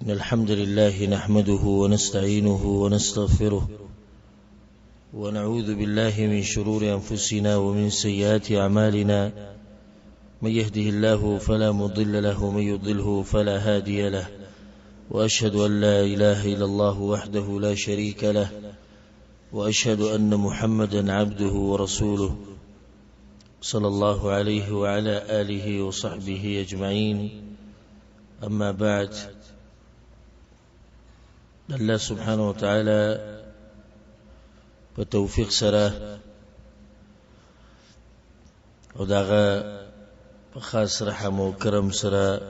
إن الحمد لله نحمده ونستعينه ونستغفره ونعوذ بالله من شرور أنفسنا ومن سيئات أعمالنا من يهده الله فلا مضل له ومن يضلله فلا هادي له وأشهد أن لا إله إلا الله وحده لا شريك له وأشهد أن محمدا عبده ورسوله صلى الله عليه وعلى آله وصحبه أجمعين. أما بعد، الله سبحانه وتعالى بتوفيق سره او داغه خاص رحم او کرم سره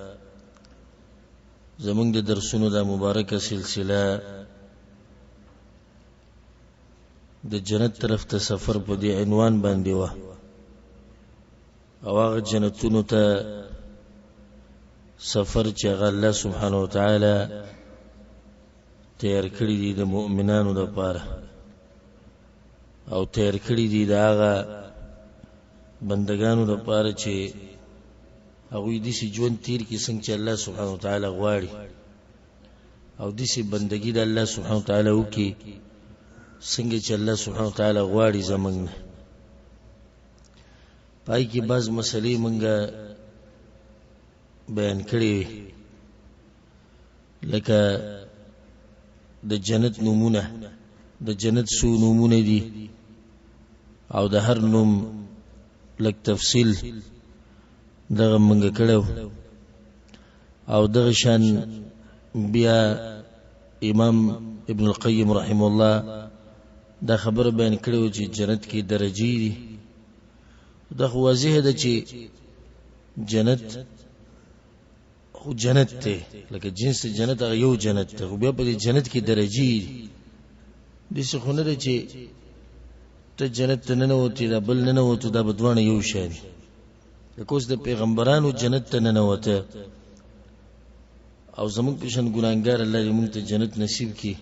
زمونږ د درسونو د مبارکه سلسله د جنت طرف ته سفر په دې عنوان باندې و او هغه جنتونو ته سفر چې الله سبحانه وتعالى تیار کړی دي د مؤمنانو لپاره او تیار کړی دي د هغه بندگانو لپاره چې هغه دې سي ژوند تیر کې څنګه چې الله سبحانه وتعالى غواړي او دې سي بندگی د الله سبحانه وتعالى وکي څنګه چې الله سبحانه وتعالى غواړي زمونږ پای کې بعض مسلې مونږه بیان کړې لکه د جنت نمونه د جنت سو نمونه دي او د هر نوم لک تفصیل دغه منګه کړو او دغه شان بیا امام ابن القیم رحم الله دا خبر بیان کړو چې جنت کې درجې دي دا واضح ده چې جنت خو جنت ته لکه جنس جنت هغه یو جنت ته خو بیا په جنت کې درجې دي د څه خونه ده چې ته جنت ته نه وتی دا بل نه وته دا بدوانه یو شی دی لکه د پیغمبرانو جنت ته نه وته او زموږ په شان ګناګار الله دې موږ ته جنت نصیب کړي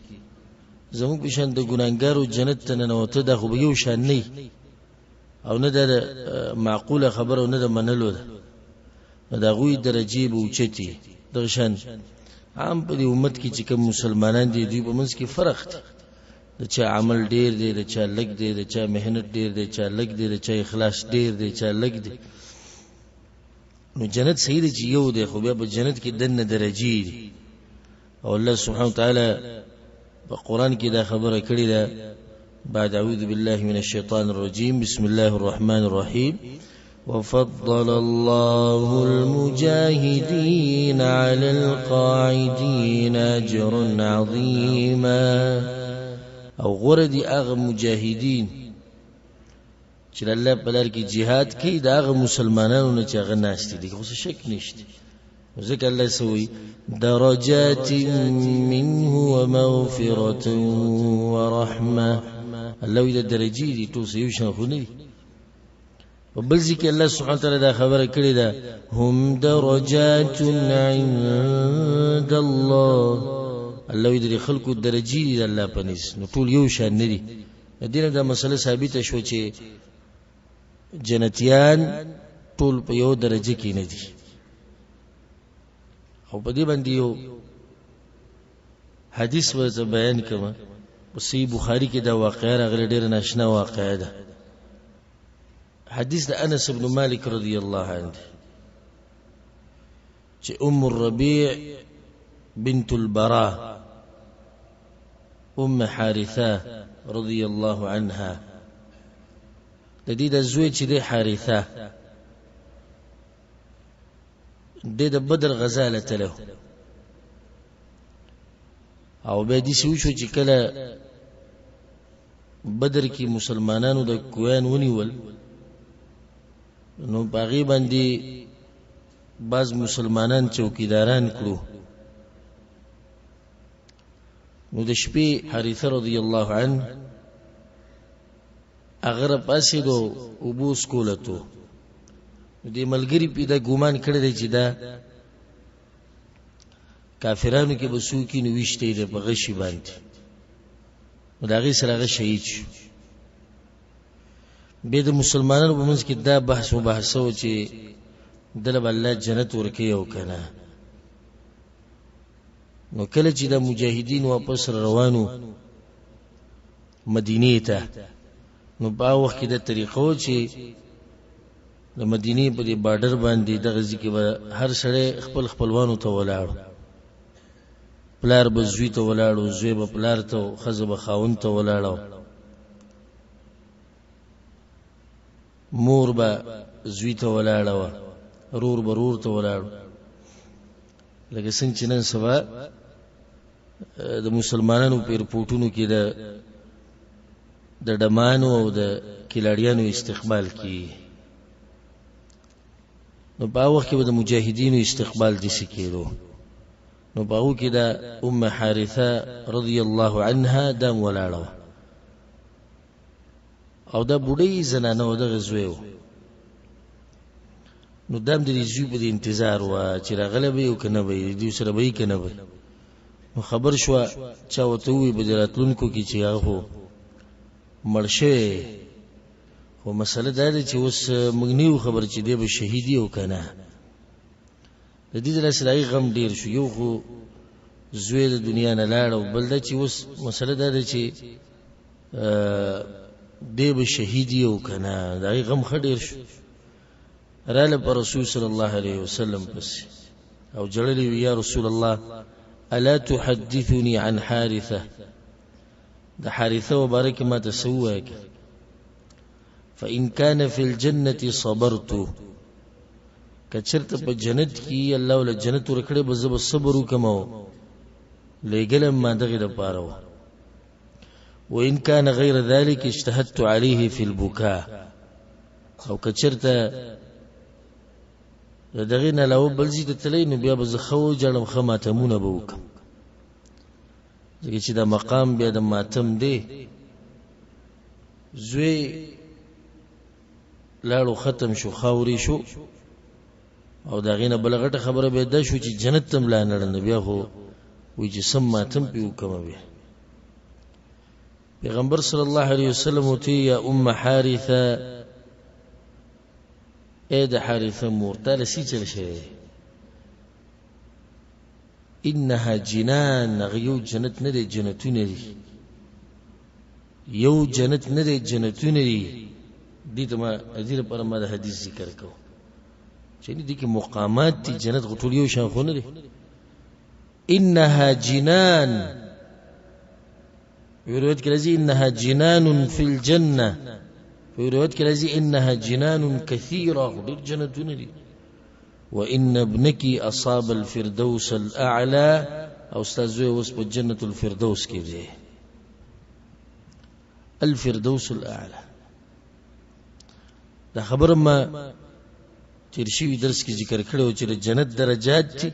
زموږ په شان د ګناګارو جنت ته نه وته دا خو یو شان نه او نه ده معقوله خبره او نه ده منلو ده دا غوی درجه به اوچتي دغه شان عام په دې امت کې چې کوم مسلمانان دي دوی په منځ کې فرق دی د چا عمل ډیر دی د چا لګ دی د چا مهنت ډیر دی چا لګ دی د چا اخلاص ډیر دی چا لګ دی نو جنت صحیح دی چې یو دی خو بیا په جنت کې دنه درجه دي او الله سبحانه وتعالى په قران کې دا خبره کړې ده بعد اعوذ بالله من الشيطان الرجيم بسم الله الرحمن الرحيم وفضل الله المجاهدين على القاعدين أجرا عظيما او غردي اغه مجاهدين چې الله په لار کې jihad کوي دا اغه مسلمانانو نه چې اغه ناشتي دي خو شک نشته ځکه الله سوي درجات منه ومغفرة ورحمة الله دې درجې دي ټول یو شان خو نه وبل ذکر الله سبحانه وتعالى دا خبره کړی ده هم درجات عند الله الله دې خلقو درجې دي الله پنيس نو ټول یو شان نه دي دینه دا مسله ثابته شو چې جنتیان ټول په یو درجه کې نه دي او په دې باندې یو حدیث ورته بیان کړم په صحیح بخاری کې دا واقعه راغلی ډېر ناشنا واقعه ده حديث أنس بن مالك رضي الله عنه أم الربيع بنت البراء أم حارثة رضي الله عنها لديد الزوج دي حارثة ديد بدر غزالة له او بيدي سوشو چې کله بدر کې مسلمانانو د کویان ونیول نو باغی باندې بعض مسلمانان چوکیداران کړو نو د شپې حارثه رضی الله عنه اگر پاسې دو ابوس کولته دې ملګری پیدا ګومان کړی دی چې دا کافرانو کې بسو کې نوښته دی په غشي باندې دا غي سره شهید شو به د مسلمانانو په منځ کې دا بحث مباحثه و چې دل الله جنت ورکي او کنه نو کله چې د مجاهدین واپس روانو مدینه ته نو په وخت کې د طریقو چې د مدینه په دې بارډر باندې د غزي کې هر سړی خپل خپلوانو ته ولاړ پلار به زوی ته ولاړو زوی به پلار ته خزه به خاون ته ولاړو مور به زوی ته ولاړو رور به رور ته ولاړو لکه څنګه چې نن سبا د مسلمانانو په رپورټونو کې د ډمانو او د کلاړیانو استقبال کی نو په وخت کې د مجاهدینو استقبال دي سکیدو نو په هغه کې د ام حارثه رضی الله عنها دم ولاړو او دا بډای زنانه د غزویو نو دم د دې په انتظار و چې راغله به او کنه به دې سره به کنه به نو خبر شو چا وته وی بدراتلونکو کې چې هغه مرشه خو مسله دا ده چې اوس موږ نیو خبر چې دی به شهیدی او کنه د دې لاسلای غم ډیر شو یو خو زوی د دنیا نه لاړ او بل دا چې اوس مسله دا ده چې دی به شهیدی او کنه دا غم خډیر شو راله پر رسول صلی الله علیه وسلم پس او جړلی یا رسول الله الا تحدثني عن حارثه ده حارثه وبارك ما تسواك فإن كان في الجنة صبرت کچرت په جنت کې الله ول جنت ورکړي به زب صبر وکمو لګلم ما دغه د پاره وإن كان غير ذلك اجتهدت عليه في البكاء او کچرت دغه نه لو بل زی د تلین بیا به زخو جړم خماتمونه به وکم ځکه چې دا مقام بیا د ماتم دی زوی لاړو ختم شو خاوري شو او دا غینه بلغټه خبره به ده شو چې جنت تم لا نړند بیا خو وی چې سم ماتم پیو کوم بیا پیغمبر صلی الله علیه وسلم او تی یا ام حارثه اې د حارثه مرتل سي چل شي انها جنان غيو جنت نه دي جنتونه دي یو جنت نه دي جنتونه دي دې ته ما ازیر پر ما د حدیث ذکر کو چې دې کې مقامات دي جنت غټول یو شان خو نه دي انها جنان روایت کې راځي انها جنان في الجنه في روایت کې راځي انها جنان كثيره دې جنتونه دي وإن ابنك أصاب الفردوس الأعلى أو استاذ وسب جنة الفردوس كده الفردوس الأعلى دا خبر ما ترشي درس کې ذکر کړو چې جنت درجات دي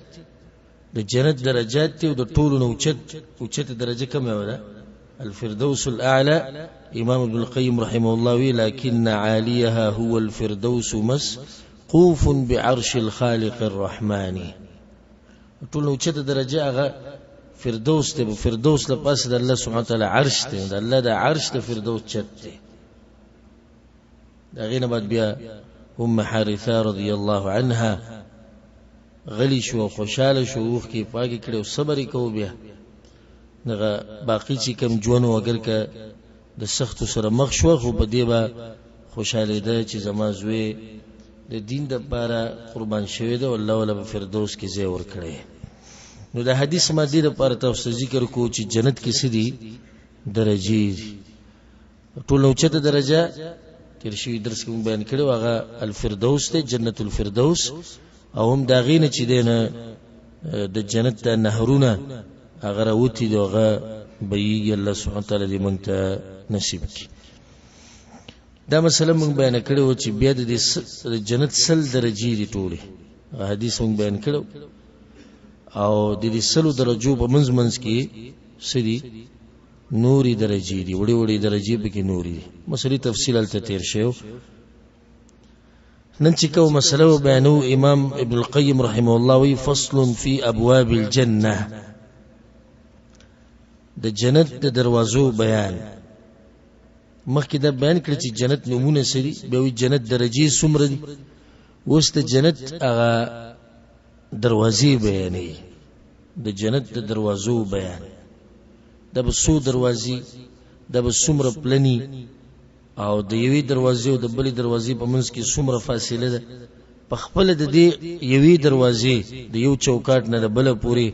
د جنت درجات دي او د ټولو نو اوچت درجه کومه ده الفردوس الأعلى إمام ابن القيم رحمه الله لكن عاليها هو الفردوس مسقوف بعرش الخالق الرحمن ټول نو چته درجه هغه فردوس ته فردوس لپاره د الله سبحانه وتعالى عرش ته د الله د عرش ته فردوس چته دا غینه بعد بیا ام حارثه رضی الله عنها غلی شو خوشاله شو وخ کې پاګه کړو صبر کو بیا دغه باقی چې کم جوونو اگر که د سخت سره مخ شو خو په دی با خوشاله ده چې زما زوی د دین د لپاره قربان شوی ده الله ولا فردوس کې ځای ور کړی نو د حدیث ماده لپاره تاسو ذکر کو چې جنت کې سدي درجې ټول نو چته درجه تیر شوی درس کې بیان کړو هغه الفردوس ته جنت الفردوس او هم دا غینه چې دینه د جنت د نهرونه اگر اوتی دوغه بي الله سبحانه وتعالى دې مونږ ته نصیب کړي دا مسله مونږ بیان کړو چې بیا د جنت سل درجې دي ټوله حدیث مونږ بیان کړو او د دې سلو درجو په منځ کې سړي نوري درجې دي وړي وړي درجې به کې نوري دي مسلې تفصیل ته تیر شو نن چې کوم مسله بیانو امام ابن القيم رحمه الله وی فصل في ابواب الجنه د جنت د دروازو بیان مخکې دا بیان کړ چې جنت نمونه سری به وی جنت درجې څومره دي اوس د جنت هغه دروازې بیانې د جنت د دروازو بیان. دا به څو دروازې، دا به څومره پلني، او د یوې دروازې او د بلې دروازې په منځ کې څومره فاصله ده. په خپله د دې یوې دروازې د یو چوکاټ نه د بله پورې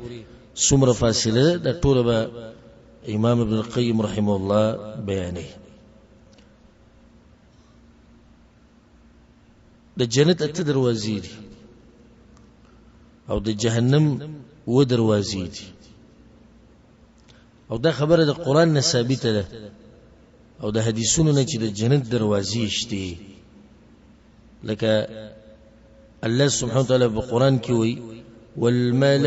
څومره فاصله ده، دا ټوله به امام ابن القیم رحمه الله بیانوي. د جنت 8 دروازې دي او د جهنم 7 دروازې دي. او دا خبره د قرآن نه ثابته ده او د حدیثونو نه چې د جنت دروازې شته. لکه الله سبحانه وتعالى په قرآن کې وایي والملائكة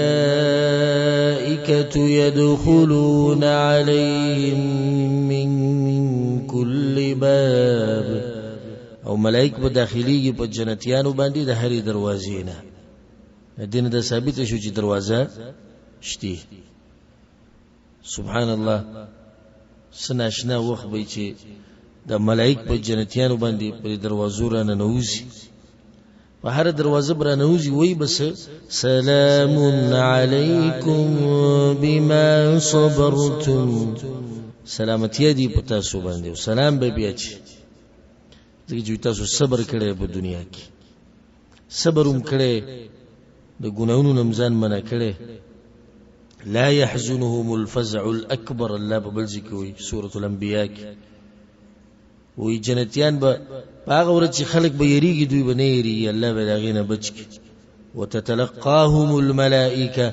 يدخلون عليهم من كل باب، او ملائک به داخليږي په جنتیانو باندې د هرې دروازې نه. دین دا ثابت شو چې دروازه شته. سبحان الله، سناشنا وخت به چې د ملائک په جنتیانو باندې په دروازو را ننوځي، په هر دروازه بر ننوځي، وای بس سلام علیکم بما صبرتم، سلامتی دی په تاسو باندې، سلام به بیا چې دغه چې تاسو صبر کړی په دنیا کې، صبر هم کړی، د ګناہوں نمزان منع کړی. لا يحزنهم الفزع الاكبر، الله په بل ځای کې وایي سورۃ الانبیاء کې وایي جنتیان به هغه ورځ چې خلک به یریږي دوی به نه یریږي، الله به هغې نه بچ کړي. وتتلقاهم الملائکه،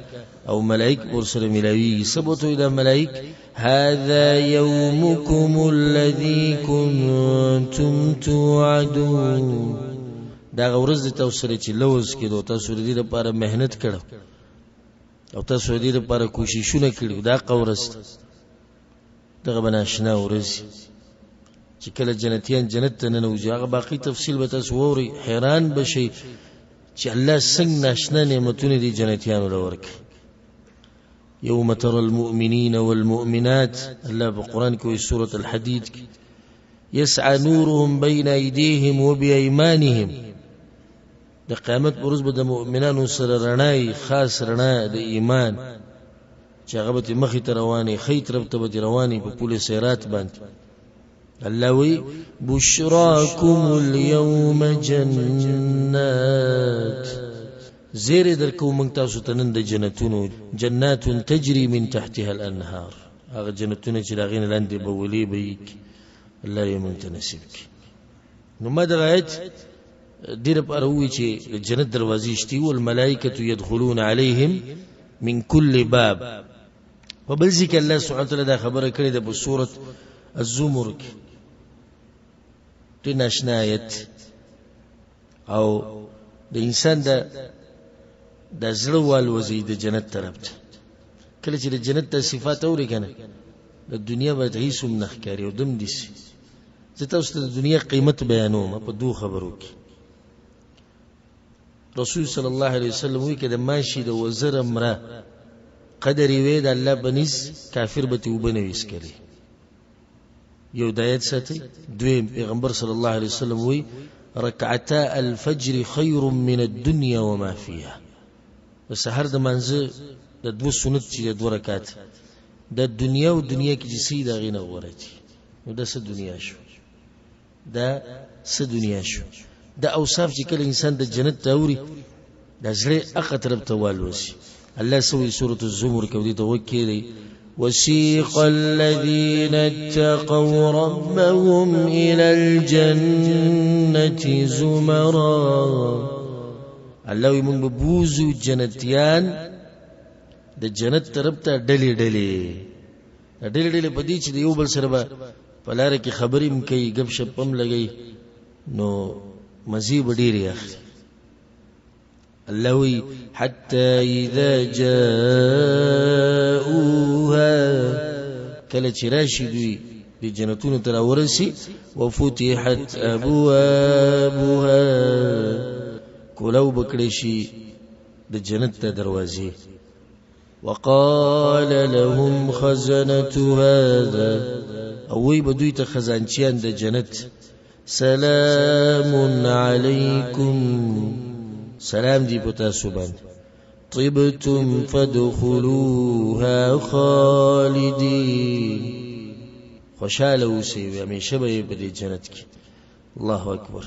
او ملائک ورسره ملاویږي. ثبتو دا ملائک هذا يومكم الذي كنتم توعدون، دا ورځ د تاسو سره چې لوز کېدو، تاسو دې لپاره مهنت کړو او تاسو دې لپاره کوششونه کړو، دا قورس دغه بناشنا ورځ چې کله جنتیان جنت ته ننوځي. هغه باقي تفصیل به تاسو وورئ، حیران بشئ چې الله څنګه ناشنا نعمتونه دي جنتیانو له ورکړي. یوم ترى المؤمنین والمؤمنات، الله په قرآن کې وایي سورة الحدید کې یسعى نورهم بین ایدیهم وبایمانهم، د قیامت پر ورځ به د مؤمنانو سره رڼای، خاص رڼا د ایمان چې هغه به مخې ته روانې، ښی طرف ته به روانې په پل صراط باندې. الله وی بشراکم اليوم جنات، زیر درکو موږ تاسو ته نن د جنتونو، جنات تجري من تحتها الانهار، هغه جنتونه چې د هغې نه لاندې به ولې به یي. الله یې موږ ته نصیب کړي. نو ما دغه آیت دې لپاره ووایي چې جنت دروازې شته. والملائکة يدخلون عليهم من كل باب. په بل ځای کې الله سبحانه وتعالی دا خبره کړې ده په سورة الزمر کې، ډېر ناشنا آیت، او د انسان د زړه والوځي د جنت طرف ته. کله چې د جنت ته صفات اوري کنه، د دنیا به هیڅ هم نه ښکاري او دم دي سي. زه تاسو ته د دنیا قیمت بیانوم په دوه خبرو کې. رسول صلی الله علیه وسلم وی که د ماشي د وزر امره قدر وی د الله بنیز کافر به ته وبنه ویسکلی. یو دایت ساتي. دویم پیغمبر صلی الله علیه وسلم وی رکعتا الفجر خیر من الدنيا وما فيها، د سحر د منځه د دوه سنت چې د دوه رکعات د دنیا او دنیا کې چې سي دا غینه غوړه دي. نو د څه دنیا شو، دا څه دنیا شو. دا اوصاف چې کله انسان د جنت ته اوري دا زړه هغه طرف ته والوځي. الله سوی سورة الزمر کې دې ته وکړي وسيق الذين اتقوا ربهم إلى الجنة زمرا، الله يمن ببوزو جنتيان د جنت طرف ته ډلې ډلې ډلې ډلې په دې چې د یو بل سره به په لاره کې خبرې هم کوي، ګپ شپ هم لګوي، نو مزي به ډېرې اخلي. الله وی حتى اذا جاءوها، کله چې راشي دوی د جنتونو ته راورسي، وفتحت ابوابها، کولو بکړي شي د جنت ته دروازې، وقال لهم خزنتها، او وی به دوی ته خزانچیان د جنت سلام علیکم، سلام دی پتا سو باندې، طبتم فادخلوها خالدين خوشاله اوسئ همیشه به دې جنت کې. الله اکبر.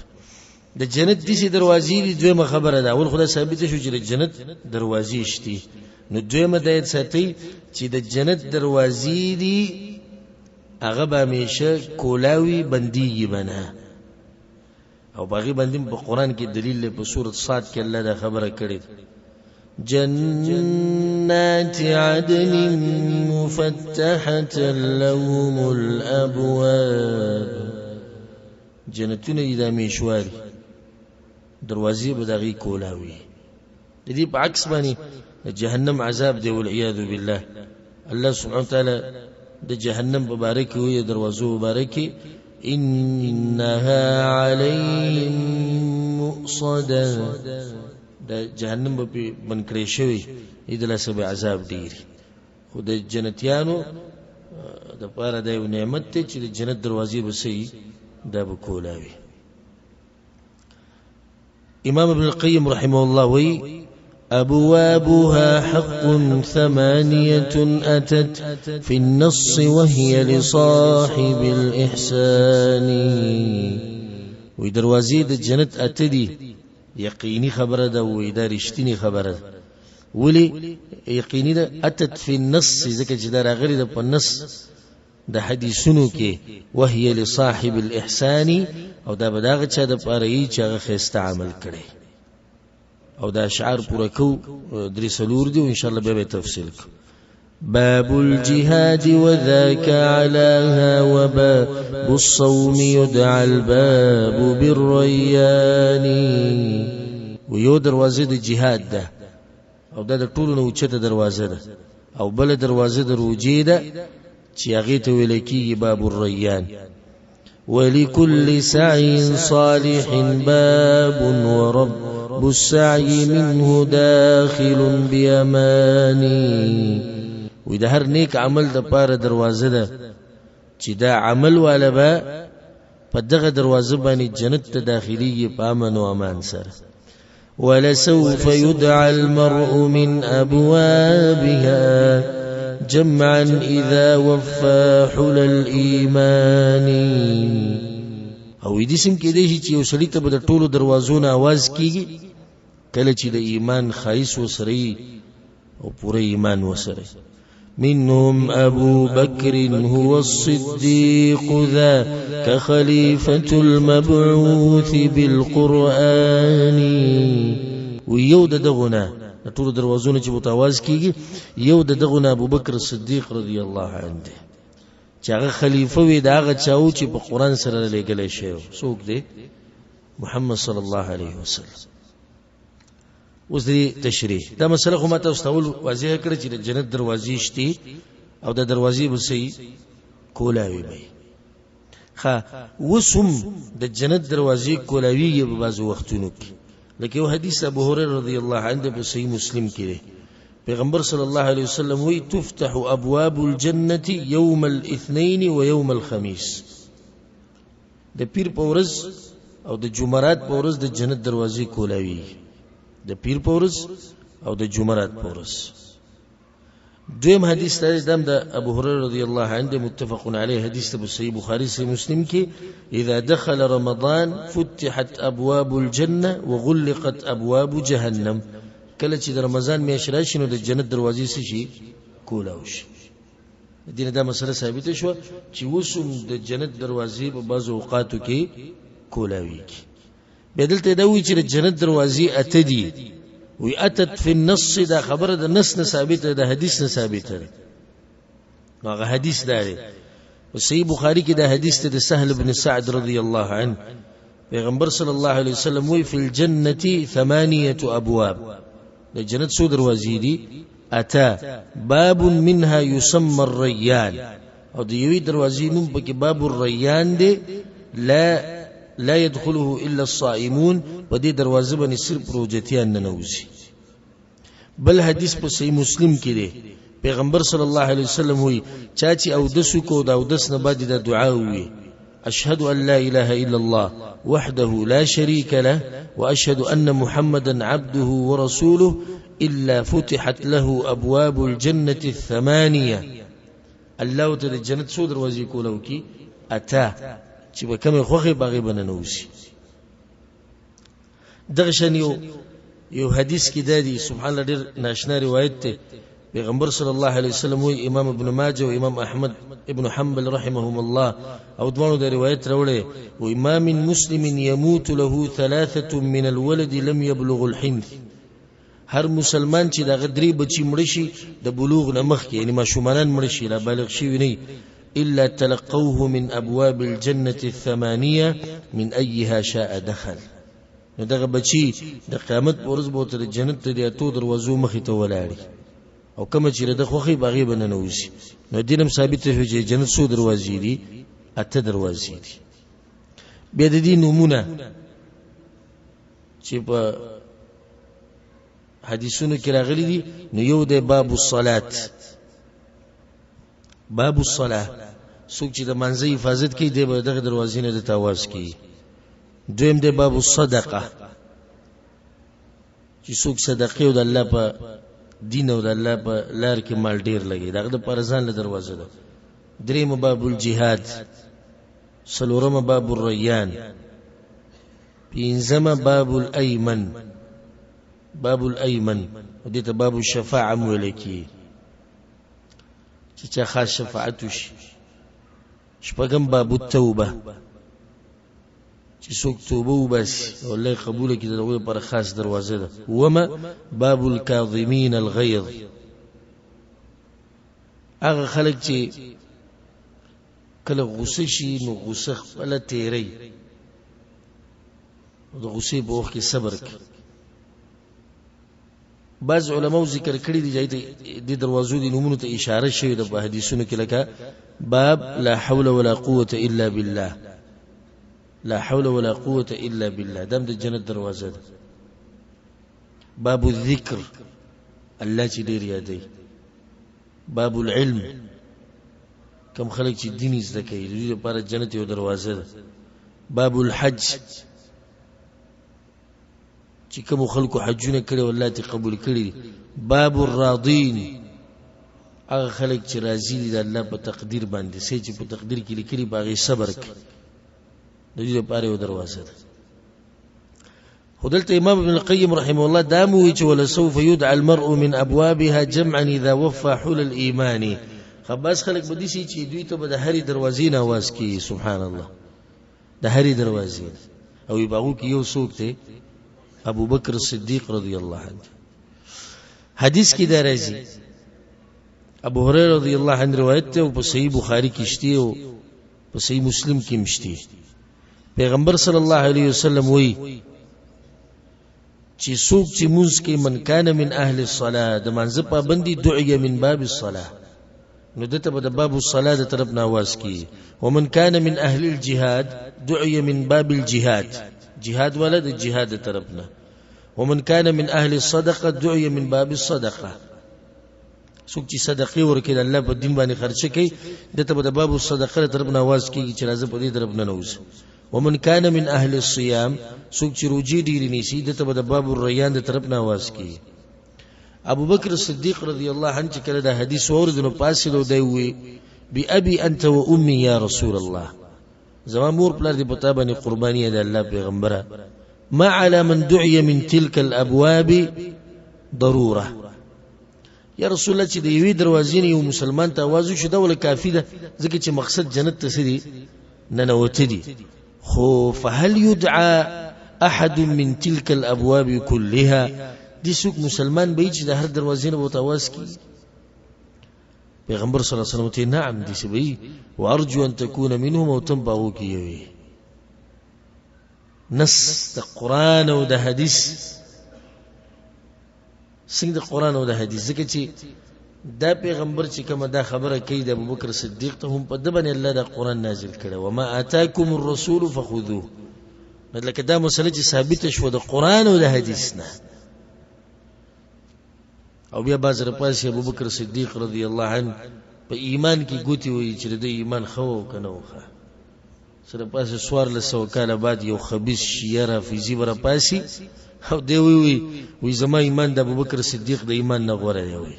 د جنت دې دروازې دي. دویمه خبره ده، اول خدای ثابت شو چې د جنت دروازې شته، نو دویمه د ساتي چې د جنت دروازې دي هغه به همیشه کولاوي بنديږي بنه، او باغی باندې په قران کې دلیل په سورۃ صاد کې الله دا خبره کړې، جنات عدن مفتحة لهم الابواب. جنتونه د میشواري دروازې به دغې کولاوي. د دې په عکس باندې جهنم عذاب دی والعیاذ بالله. الله سبحانه وتعالى د جهنم مبارک وي دروازو مبارک انها عليهم مؤصده. د جهنم په منکرې شوی ایدله سبع عذاب ډیر. خو د جنتیانو د پاره د نعمت ته چې د جنت دروازې به سي دا به کولاوي. امام ابن القيم رحمه الله وي أبوابها حق 8 أتت في النص وهي لصاحب الإحسان. وي دروازې د جنت اتدي یقینی خبره ده، وي دا رښتینی خبره ده. ولي یقینی ده؟ اتت في النص ځکه چې دا راغلي ده په نص د حدیثونو کې، وهي لصاحب الاحسان، او دا بداغه چا د پاره چې هغه خسته عمل کړي. او دا اشعار پورا کو درې سلور دي، ان شاء الله به تفصیل کو. باب الجهاد وذاك علاها وباب الصوم يدعى الباب بالريان. ويو دروازه د جهاد ده، او دا د ټولو نه اوچته دروازه ده، او بل دروازه د روجې ده چې هغه ته ویل کېږي باب الريان. ولكل سعي صالح باب ورب السعي منه داخل بيماني. وإذا هر نیک عمل د پاره دروازه ده چې دا عمل والا به په دغه دروازه باندې جنت ته داخلي په امن او امان سره. ولسوف يدعى المرء من أبوابها جمعا إذا وفى حل الإيمان. او دې سم کې دی چې یو سړی ته به د ټولو دروازو نه आवाज کیږي کله چې د ایمان خایس وسري او پوره ایمان وسري. منهم أبو بكر هو الصديق ذا كخليفة المبعوث بالقرآن. ويو دغنا ټول دروازونه چې متواز کیږي، یو دغنا ابو بکر صدیق رضی الله عنه چې هغه خلیفہ وي، دا هغه چاو چې په قرآن سره لګلې شوی. څوک دی؟ محمد صلی الله علیه وسلم. اوس دې تشریح دا مسله خو ماته واستول واضح کړ چې د جنت دروازې شته، او د دروازې به سي کولاوي وي. ها وسم د جنت دروازې کولاوي په بعض وختونو کې، لکه یو حدیث ابو هريره رضی الله عنه په صحیح مسلم کې دی. پیغمبر صلی الله علیه وسلم وی تفتح ابواب الجنه يوم الاثنين ويوم الخميس. د پیر په ورځ او د جمعرات په ورځ د جنت دروازې کولاوي. د پیر په ورځ او د جمعرات په ورځ. دویم حدیث دام د ابو هريره رضی الله عنه متفق علیه حدیث په صحیح بخاری صحیح مسلم کې اذا دخل رمضان فتحت ابواب الجنه وغلقت ابواب جهنم. کله چې د رمضان میاشت راشي نو د جنت دروازې شي کولاو شي. دینه دا مسله ثابت شو چې وسوم د جنت دروازې په بعض اوقاتو کې کولاوي. بدلته دا وی چې د جنت دروازې اتدي وی اتت فی النص. دا خبره د نص نه ثابته ده، حدیث نه ثابته ده. هغه حدیث دی صحیح بخاری کې، دا حدیث ته د سهل بن سعد رضی الله عنه پیغمبر صلی الله علیه وسلم وی فی الجنه 8 ابواب. د جنت څو دروازې دي؟ اتا باب منها يسمى الريان، او د یوې دروازې نوم پکې باب الريان دی. لا يدخله الا الصائمون. په دې دروازه باندې صرف روزتيان نه نوځي. بل حدیث په صحیح مسلم کې دی، پیغمبر صلی الله علیه وسلم وی چا چې او دسو کو دا او دس نه بعد د دعا وی أشهد أن لا إله إلا الله وحده لا شريك له وأشهد أن محمدا عبده ورسوله إلا فتحت له أبواب الجنة الثمانية. الله تعالى الجنة سود دروازې کولو کی اتا چې به کومه خوخه باغې بننوسی. دغه شان یو حدیث کې دی سبحان الله ډېر ناشنا روایت ته پیغمبر صلی الله علیه وسلم وی امام ابن ماجه او امام احمد ابن حنبل رحمهم الله او دوانو د روایت راوړي و امام مسلم يموت له 3 من الولد لم يبلغ الحنث. هر مسلمان چې دغه درې بچی مړ شي د بلوغ نه مخکې یعنی ماشومان مړ شي لا بالغ شي نه الا تلقوه من ابواب الجنه الثمانيه من ايها شاء دخل. نو دغه بچی د قیامت ورځ به تر جنت ته د اتو دروازو مخې ته ولاړی او کوم چې د خوخي باغې بننوسی. نو دینم ثابت شو چې جنت سو دروازې دي اته دروازې دي. بیا د دې نمونه چې په حدیثونو کې راغلي دي نو یو د باب الصلاه. باب الصلاه څوک چې د منځي حفاظت کوي دغه دروازې نه د تاواز کوي. دویم د باب الصدقه چې څوک صدقه او د الله په دین او د الله په لار کې مال ډیر لګي دغه د پرزان له دروازه ده. دریم باب الجهاد. څلورم باب الریان. پنځم باب الایمن. باب الایمن دې ته باب الشفاعه ویل کی چې چا خاص شفاعت وشي. شپږم باب التوبه چې څوک توبه وباسي او الله قبول کړي دغه لپاره خاص دروازه ده. وما باب الكاظمين الغيظ. هغه خلک چې کله غصه شي نو غصه خپل تیری او د غصې په وخت کې صبر کوي. بعض علماء ذکر کړی دي چې د دروازو د نومونو ته اشاره شوی د حدیثونو کې لکه باب لا حول ولا قوه الا بالله. لا حول ولا قوة إلا بالله دم د جنت دروازه ده. باب الذكر الله چې ډیر یادې. باب العلم کم خلک چې دین زده کوي د لپاره جنت یو دروازه ده. باب الحج چې کوم خلکو حجونه کړي او الله ته قبول کړي. باب الراضين هغه خلک چې راضي دي د الله په تقدیر باندې سې چې په تقدیر کې لیکلي باغې صبر کوي د دې لپاره یو دروازه ده. خدلت امام ابن القيم رحمه الله دامو چې ولا سوف يدعى المرء من ابوابها جمعا اذا وفى حل الايمان. خباس خلق بدي شي چې دوی ته به د هرې دروازې نه आवाज کوي سبحان الله د هرې دروازې او یبغو کې یو څوک ته ابو بکر صدیق رضی الله عنه. حدیث کې دا راځي ابو هريره رضی الله عنه روایت ته په صحیح بخاری کې شته او په صحیح مسلم کې مشته. پیغمبر صلی الله علیه وسلم وی چې څوک چې موږ کې من کان من اهل الصلاه د منځ پابندي دعیه من باب الصلاه نو دته به د باب الصلاه د طرف نه आवाज کی. ومن کان من اهل الجهاد دعیه من باب الجهاد جهاد ولد الجهاد طرف نه. ومن کان من اهل الصدقه دعیه من باب الصدقه څوک چې صدقه ورکړي الله په دین باندې خرچ کوي دته به د باب الصدقه طرف نه आवाज کیږي چې راځه په دې طرف نه نوځي. ومن كان من اهل الصيام سوق چې روجي ډیری نيسي دته به د باب الريان د طرف نه आवाज کی. ابو بکر صدیق رضی الله عنه چې کله دا حدیث اورید نو پاسلو دی وی بی ابي انت و امي يا رسول الله زما مور پلار دی پتا باندې قرباني ده الله پیغمبره ما على من دعي من تلك الابواب ضروره. یا رسول الله چې د یوې دروازې یو مسلمان ته आवाज وشي دا ول کافی ده ځکه چې مقصد جنت ته سړي نه نوته دي. خو فهل يدعى احد من تلك الابواب كلها دي سوق مسلمان به چې د هر دروازې نه وته आवाज کی. پیغمبر صلی الله علیه وسلم ته نعم دي سبي وارجو ان تكون منهم او تنبغوا کی. نص د قران او د حديث څنګه د قران او د حديث ځکه چې دا پیغمبر چې کومه دا خبره کوي د ابوبکر صدیق ته هم په د باندې الله د قران نازل کړي وما اتاکم الرسول فخذوه. لکه دا مسله چې ثابت شو د قران او د حدیث نه. او بیا باز رپاس ابوبکر صدیق رضی الله عنه په ایمان کې ګوتی وي چې د ایمان خو کنه وخه سره پاسه سوار له 100 کاله بعد یو خبيث شیعه رافضي ور پاسي او دی وی زما ایمان د ابوبکر صدیق د ایمان نه غوړه دی وی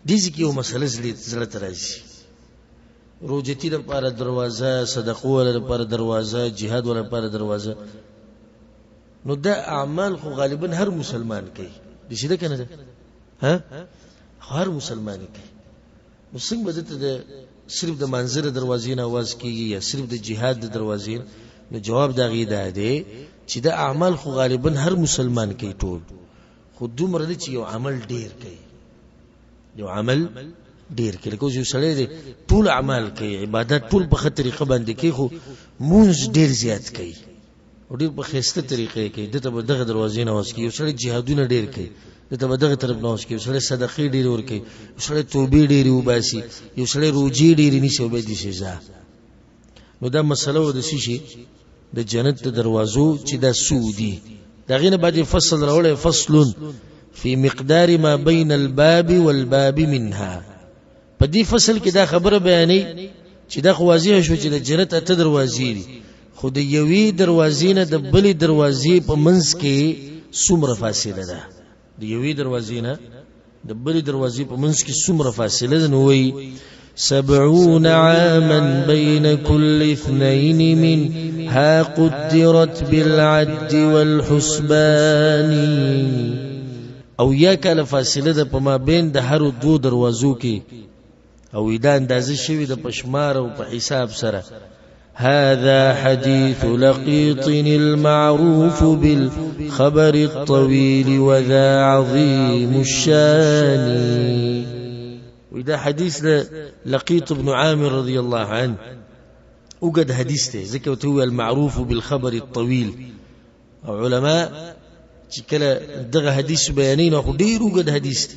دې ځکه یو مسله زړه ترازي روجتی لپاره دروازه صدقه لپاره دروازه جهاد لپاره دروازه نو دا اعمال خو غالبا هر مسلمان کوي د شي ده کنه ده ها هر مسلمان کوي نو څنګه بدته د صرف د منظر دروازې نه आवाज کیږي یا صرف د جهاد د دروازې نو جواب دا غي ده چې د اعمال خو غالبا هر مسلمان کوي ټول خو دومره دي چې یو عمل ډیر کوي یو عمل ډیر کوي لکه یو سړی دی ټول اعمال کوي عبادت ټول په خطر طریقه باندې کوي خو مونږ ډیر زیات کوي او ډیر په خسته طریقې کوي دته به دغه دروازې نه واس کوي یو سړی جهادونه ډیر کوي دته به دغه طرف نه واس کوي یو سړی صدقې ډیر ور کوي یو سړی توبې ډیر وباسي یو سړی روزي ډیر نیسي او به دي سزا نو دا مسله و د شي د جنت د دروازو چې دا سودي دا غینه بعد فصل راوړی فصل فی مقدار ما بین الباب والباب منها په دې فصل کې دا خبره بیانې چې دا واضح شو چې د جنت ته دروازې دي خو د یوې دروازې نه د بلې دروازې په منځ کې څومره فاصله ده د یوې دروازې نه د بلې دروازې په منځ کې څومره فاصله ده نو وایي 70 عاما بين كل اثنين منها قدرت بالعد والحسبان او یا کله فاصله ده په ما بین د هر دو دروازو کې او دا اندازه شوی د پشمار او په حساب سره هذا حديث لقيط المعروف بالخبر الطويل وذا عظيم الشان وإذا حديث لقيط بن عامر رضي الله عنه وقد حديثته ذكرته المعروف بالخبر الطويل او علماء چې کله دغه حدیث بیانین او ډیر وګد حدیث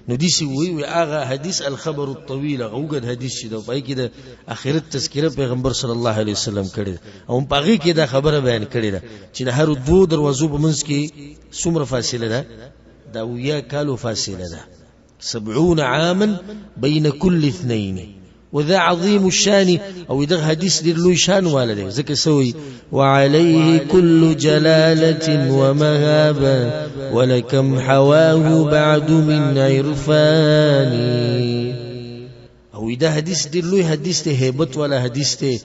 نو دي سی وی هغه حدیث الخبر الطويل اوګد حدیث چې د پای کې د اخرت تذکره پیغمبر صلی الله علیه وسلم کړی او په هغه کې دا خبره بیان کړی ده چې د هر دو دروازو په منځ کې څومره فاصله ده دا ویا کالو فاصله ده 70 عاما بين كل اثنين وذا عظيم الشان او ده حديث دير لوي شان والده ذكر سوي وعليه كل جلالة ومهابة ولكم حواه بعد من عرفان او ده حديث دير لوي حديث ته هيبت ولا حديث ته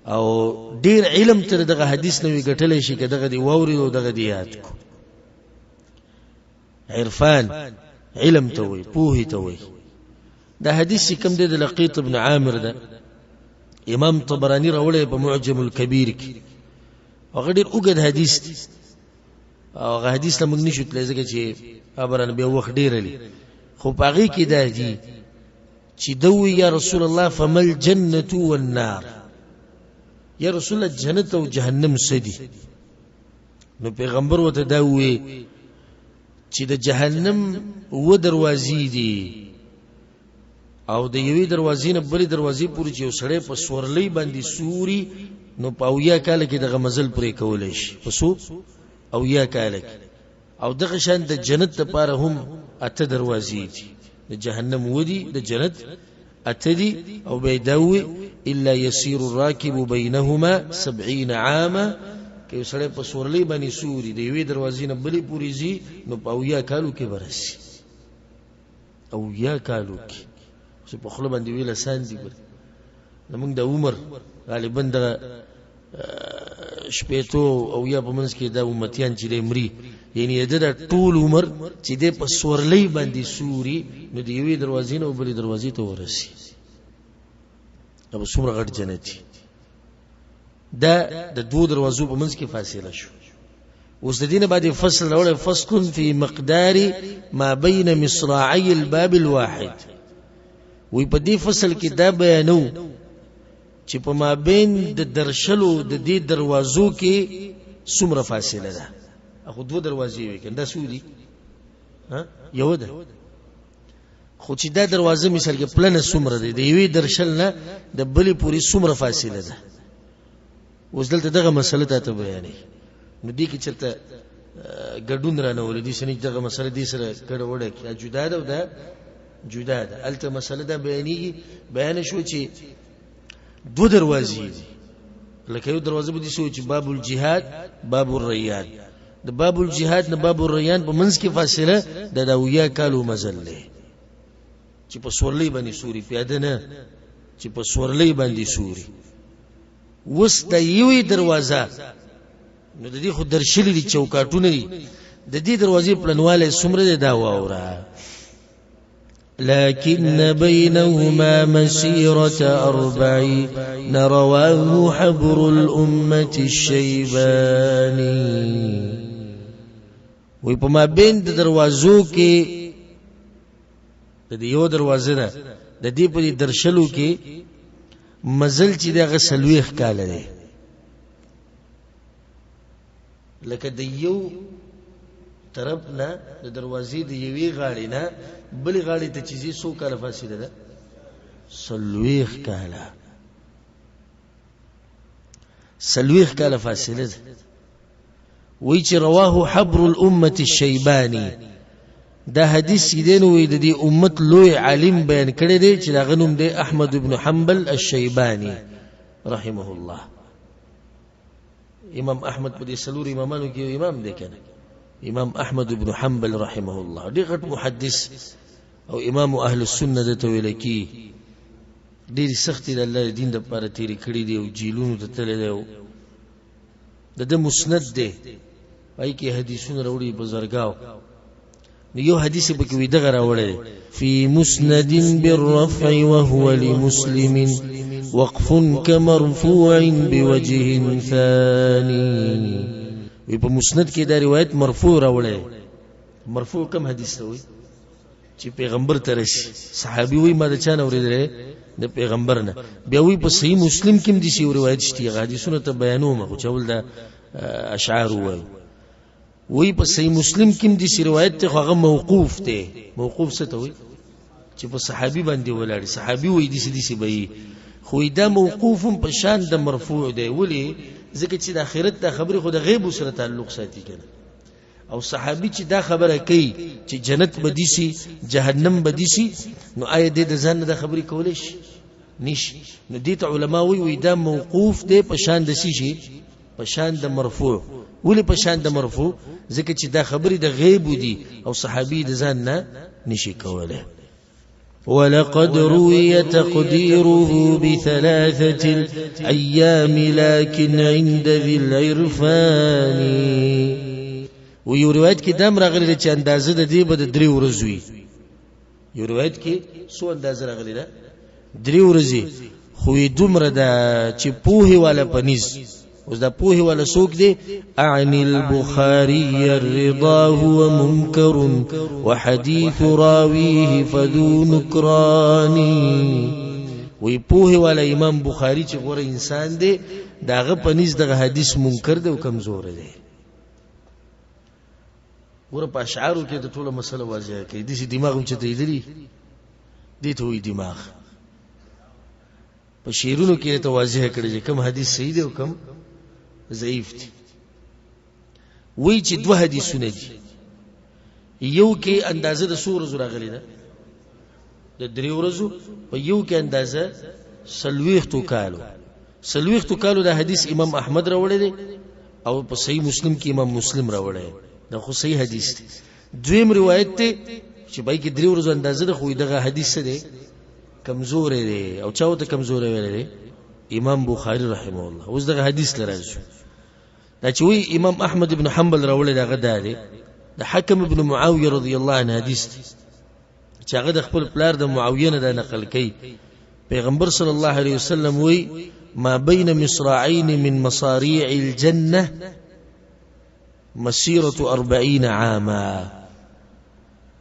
او دير علم تر دغه حديث نوي ګټلې شي کداغه دی ووري او دغه دی یاد کو عرفان علم ته وي پوهه ته وي دا حدیث کم دی د لقیط ابن عامر ده امام طبرانی راوړی په معجم الکبیر کې هغه ډېر اوږد حدیث دی او هغه حدیث له موږ نشو تللی ځکه چې خبرانه بیا وخت ډېر لري خو په هغې کې دا دي چې دوی یا رسول الله فمل جنة والنار یا رسول الله جنت او جهنم څه دي نو پیغمبر ورته دا ووی چې د جهنم اووه دروازې دي او د یوې دروازې نه بلې دروازې پورې چې یو سړی په سورلۍ باندې سوري نو په اویا کاله کې دغه مزل پرې کولی شي په څو اویا کاله کې او دغه شان د جنت لپاره هم 8 دروازې دي د جهنم ودي د جنت 8 دي او بيدوي الا يسير الراكب بينهما 70 عاما کې سړی په سورلۍ باندې سوري د یوې دروازې نه بلې پورې ځي نو په اویا کالو کې برسي اویا کالو کې چې په خپل باندې ویل آسان دي ګور زمونږ د عمر غالبا د شپېتو او یا په منځ کې د امتیان چې مري یعنی د ټول عمر چې د په سورلۍ باندې سوري نو د یوې دروازې نه بلې دروازې ته ورسي ابو څومره غټ جنتي دا د دوه دروازو په منځ کې فاصله شو اوس د دینه بعد فصل راوړی فصل فی مقدار ما بین مصراعي الباب الواحد وی په دې فصل کې دا بیانو چې په مابین د درشلو د دې دروازو کې څومره فاصله ده اخو دوه دروازې وي کنده سودی ها یو ده خو چې دا دروازه مثال کې پلن څومره ده د یوې درشل نه د بلې پوری څومره فاصله ده اوس دلته دغه مسله ته بیانې نو دې کې چرته ګډون رانه ولې دې سنې دغه مسله دې سره کړه وړه کې جدا ده او دا جدا ده الته مسله ده بیان شو چې دو دروازې دي لکه یو دروازه به دي چې باب الجهاد باب الریان د باب الجهاد نه باب الریان په منځ کې فاصله د اویا کالو مزل دی چې په سورلۍ باندې سوري پیاده نه چې په سورلۍ باندې سوري وس د یوې دروازه نو د دې خو درشلې دي چوکاټونه دي د دې دروازې پلنواله څومره دی دا واوره لكن بينهما مسيرة 40 رواه حبر الأمة الشيباني وی په ما بین د دروازو کې د یو دروازه ده د دې په درشلو کې مزل چې دغه سلويخ کاله دی لکه د یو طرف نه د دروازې د یوې غاړې نه بل غاړې ته چیزې سو کاله فاصله ده سلويخ کاله فاصله ده وی چې رواه حبر الامه الشيباني دا حدیث دین وی د دې امت لوی عالم بیان کړی دی چې دا غنوم دی احمد بن حنبل الشيباني رحمه الله امام احمد په دې سلور امامانو کې امام دی کنه امام احمد بن حنبل رحمه الله ډېر غټ محدث او امام اهل السنه د تویل کی ډېر سخت د الله دین د لپاره تیری کړی دی او جیلونو ته تللی دی د مسند دی پای کې حدیثونه راوړي بزرګاو یو حدیث به کې دغه راوړی فی مسند بالرفع وهو لمسلم وقف كمرفوع بوجه ثاني وی په مسند کې دا روایت مرفوع راوړی مرفوع کم حدیث ته وي چې پیغمبر ته رسي صحابي وي ما د چا نه اورېدلی د پیغمبر نه بیا وی په صحیح مسلم کې هم داسې روایت شته حدیثونه ته بیانوم خو چول د اشعار وی په صحیح مسلم کې هم داسې روایت ته خو هغه موقوف دی موقوف څه ته وي چې په صحابي باندې ولاړ صحابي وي داسې به خو دا موقوف په شان د مرفوع دی ولی ځکه چې د آخرت د خبرې خو د غیب سره تعلق ساتي کنه او صحابي چې دا خبره کوي چې جنت بدی سي جهنم بدی سي نو آیا د ځان د خبرې کولې شي نشي نو دې ته علما وی دا موقوف دی په شان د شي په شان د مرفوع ولی په شان د مرفوع ځکه چې دا خبرې د غیب دي او صحابي د ځان نه نشي کولای ولقد روي تقديره ب3 الأيام لكن عند ذي العرفان ويو روایت کې دم راغلی چې اندازه د دې به د 3 ورځې وي یو روایت کې سو اندازه راغلی ده 3 ورځې خو دومره ده چې پوهه والا پنيز اوس دا پوهه والا څوک دی اعني البخاري الرضا هو منكر وحديث راويه فذو نكران وی پوهه والا امام بخاری چې غوړ انسان دی داغه پنيز دغه حدیث منکر دی او کمزور دی ور په اشعارو کې د ټوله مسله واضحه کوي د دې دماغ چې ته یې دي ته وي دماغ په شیرونو کې ته واضحه کړی چې کوم حدیث صحیح دی او کوم ضعیف دی وی چې دوه حدیثونه دي یو کې اندازه د سور زرا غلی ده د 3 ورځو په یو کې اندازه سلويختو کالو د حدیث امام احمد راوړی دی او په صحیح مسلم کې امام مسلم راوړی دا خو صحیح حدیث دی دویم روایت ته چې بای کې 3 ورځو اندازه د خو دغه حدیث دی کمزور دی او چاو ته کمزور ویل دی امام بخاری رحمه الله اوس دغه حدیث لراځو دا چې وی امام احمد ابن حنبل راوړی دغه دی د حکم ابن معاویه رضی الله عنه حدیث چې هغه د خپل پلار د معاویه نه نقل کړي پیغمبر صلی الله علیه وسلم وی ما بین مصراعین من مصاريع الجنه مسيره 40 عاما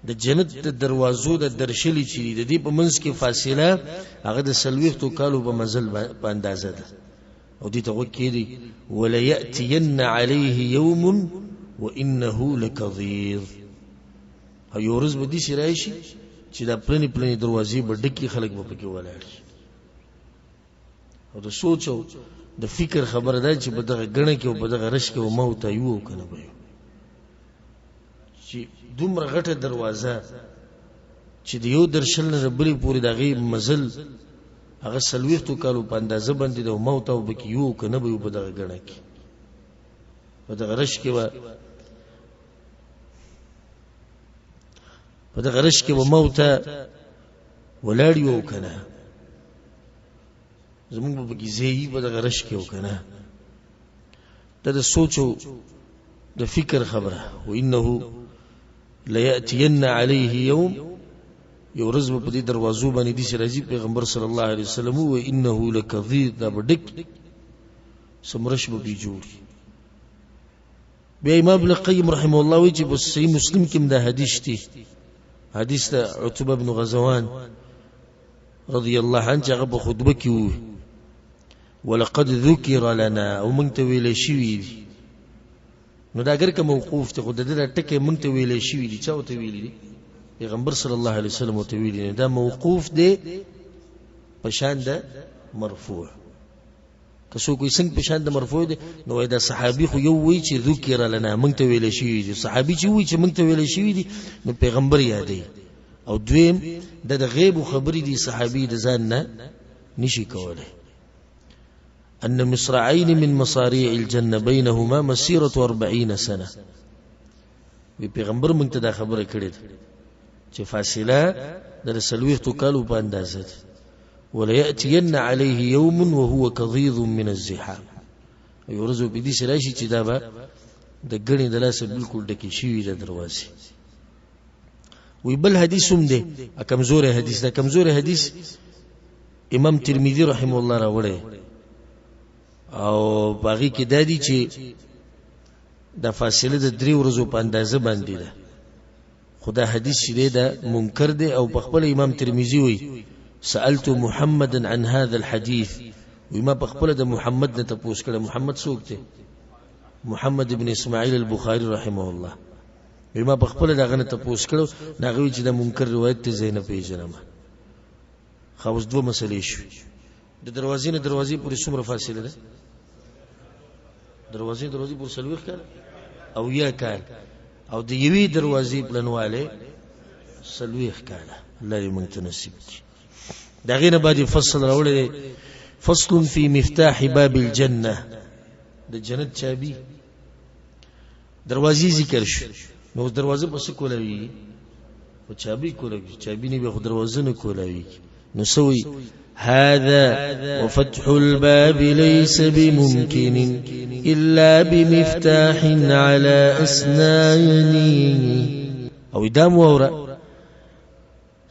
د جنت د دروازو د درشلې چې د دې په منځ کې فاصله هغه د سلويختو کالو په مزل په اندازه ده او دې ته وکړي ولا ياتين عليه يوم وانه لكظير هيو ورځ به دې شي راشي چې دا پلنې دروازې به ډکې خلک به پکې ولاړ شي او د سوچو د فکر خبره ده چې په دغه غنه کې او په دغه رش کې او موت ایو کنه به چې دومره غټه دروازه چې د یو درشل نه بلې پوری دغه مزل هغه سلويختو کالو په اندازه باندې د موت او بکی یو کنه به په دغه غړه کې په دغه رش کې په دغه رش کې و موت ولاړ یو کنه زمونږ په کې زی په دغه رش کې وکنه د سوچو د فکر خبره وانه لياتين عليه يوم يورز په دې دروازو باندې د شرازي پیغمبر صلی الله علیه وسلم و انه لکذیب دا بدک سمرش به جوړ بیا امام ابن القیم رحمه الله وی چې په صحیح مسلم کې دا حدیث دی حدیث د عتبه بن غزوان رضی الله عنه هغه په خطبه کې وی ولقد ذكر لنا او مونږ ته ویل شوی دي نو دا اگر که موقوف ته خود د ټکه مونږ ته ویل شوی دي چا ته ویل دي پیغمبر صلی الله علیه وسلم ته ویل دي دا موقوف دی په شان د مرفوع که څوک یې څنګه په شان د مرفوع دی نو دا صحابي خو یو وی چې ذکر لنا مونږ ته ویل شوی دي صحابي چې وی چې مونږ ته ویل شوی دي نو پیغمبر یادې او دویم د غیب خبرې دي صحابي د ځان نه نشي کوله أن مصراعين من مصاريع الجنة بينهما مسيرة 40 سنة بيغمبر من تدا خبره کړي چې فاصله در سلويختو کالو په اندازه ولا يأتين عليه يوم وهو كظيظ من الزحام يورزو بدي سراشي چې دا به د غني د لاس بالکل ډکی شي د دروازه وی بل حدیث هم دی کمزور حدیث دا کمزور حدیث امام ترمذی رحم الله راوړی او باقی کې دادی چې د فاصله د 3 ورځو په اندازه باندې ده خدا حدیث شری ده منکر ده او په خپل امام ترمذی وی سألت محمدا عن هذا الحديث وما په خپل د محمد نه تاسو کړه محمد څوک دی محمد ابن اسماعیل البخاری رحمه الله وما په خپل دغه نه تاسو کړه ناغوي چې د منکر روایت ته زینب پیژنم خو اوس دوه مسلې شو د دروازې نه دروازې پورې څومره فاصله ده دروازې پورې سلوخ کړه او یا کال او د یوې دروازې پلنواله سلوخ کړه الله دې مونږ ته نصیب کړي دا غینه باندې فصل راوړل فصل فی مفتاح باب الجنه د جنت چابي دروازې ذکر شو نو دروازه پس کولوي او چابي کولوي چابي نه به دروازه نه کولوي نو سوي هذا وفتح الباب ليس بممكن إلا بمفتاح على أسنان او دام وورا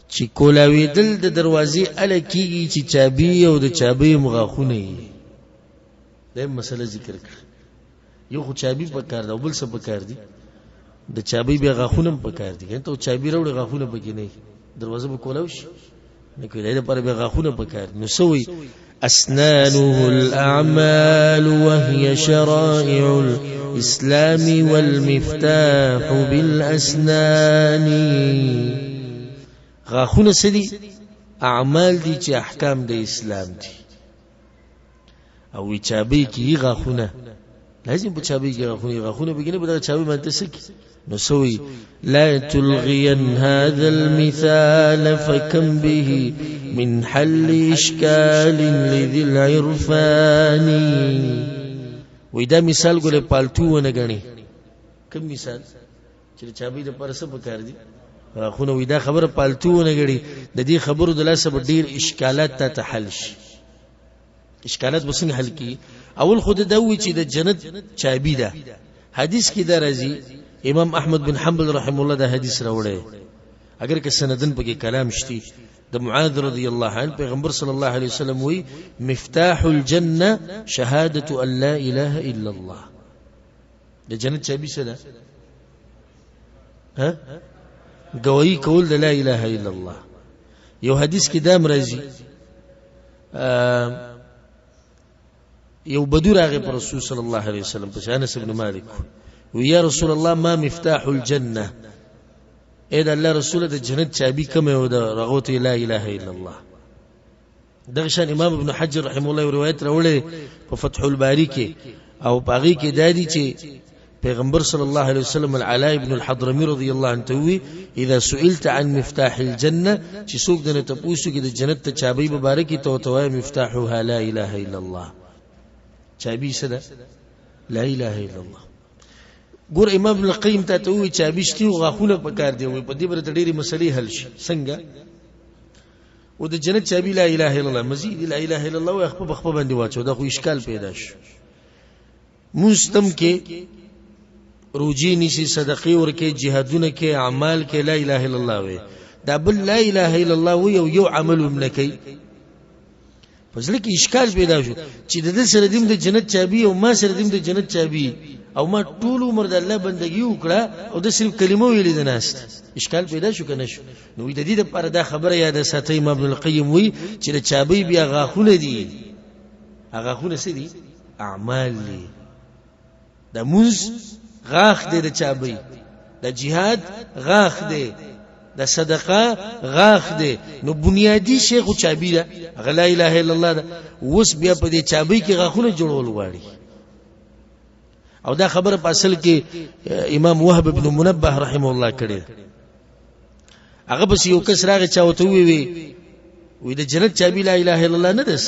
چې کولاوي دل د دروازې الکیږي چې چابي او د چابي مغاخونه یې دا مسله ذکر کړ یو خو چابي پکار دا بل څه پکار دي د چابي به غاخونه پکار دي ته چابي راوړي غاخونه پکې نه دروازه به کولاوش نه کوي دا پر به غاخونه پکار نو سوي أسنانه الأعمال وهي شرائع الإسلام والمفتاح بالأسنان غاخونه سدي اعمال دي چې احکام د اسلام دي او چابي کې غاخونه لازم په چابي کې غاخونه بګنه په چابي باندې سکی نو سوي لا تلغين هذا المثال فكم به من حل إشكال لذي العرفان وإذا مثال قول پالتو ونگانی کم مثال چلی چابی دا پرسا بکار دی خونه ویدا خبر پالتو ونگڑی دا دی خبرو دلاسه با دیر اشکالات تا تحلش اشکالات بسنگ حل کی اول خود داوی چی دا جنت چابی دا حدیث کی دا رازی امام احمد بن حنبل رحم الله دا حدیث راوڑے اگر که سندن پاکی کلام شتی دا معاذ رضی الله عنه پیغمبر صلی الله علیه وسلم وی مفتاح الجنة شهادة ان لا اله الا الله دا جنت چابی سدا ها گواہی کول دا لا اله الا الله یو حدیث کی دام رازی یو بدور آغی پر رسول صلی الله علیه وسلم پس انس بن مالک ویا رسول الله ما مفتاح الجنة اې دا الله رسول د جنت چابي کوم او د رغوت لا اله الا الله دغشان امام ابن حجر رحم الله روایت راوړي په فتح الباری کې او باغی کې دادی چې پیغمبر صلی الله علیه وسلم العلاء ابن الحضرمي رضی الله عنه توي اذا سئلت عن مفتاح الجنه چې څوک دنه تاسو کې د جنت ته چابي مبارکي تو توای مفتاحها لا اله الا الله چابي سره لا اله الا الله ګور امام ابن القيم ته توي چابي شتي غاخونه پکار دی وي په دې برته ډېری مسلې حل شي څنګه و د جنت چابي لا اله الا الله مزید لا اله الا الله خپل باندې واچو دا خو اشکال پیدا شو مستم کې روجی نشي صدقې ورکه جهادونه کې اعمال کې لا اله الا الله وي دا بل لا اله الا الله وي یو عمل ومنکي فزله کې اشکال پیدا شو چې د سره دیم د جنت چابي او ما سره دیم د جنت چابي او ما ټول عمر د الله بندگی وکړه او د صرف کلمو ویلې د ناست اشکال پیدا شو کنه شو نو د دې لپاره دا خبره یاد ساتي امام ابن القيم وی چې د چابي بیا غاخونه دي هغه خونه سي دي اعمال دي د موز غاخ دے دا چابی دا جهاد غاخ دے دا صدقه غاخ دے نو بنیادی شیخ چابی دا لا اله الا الله دا وس بیا په دې چابی کې غاخونه جوړول غواړي او دا خبره په اصل کې امام وهب ابن منبه رحمه الله کړي هغه بس یو کس راغی چاوته وی د جنت چابی لا اله الا الله نه دس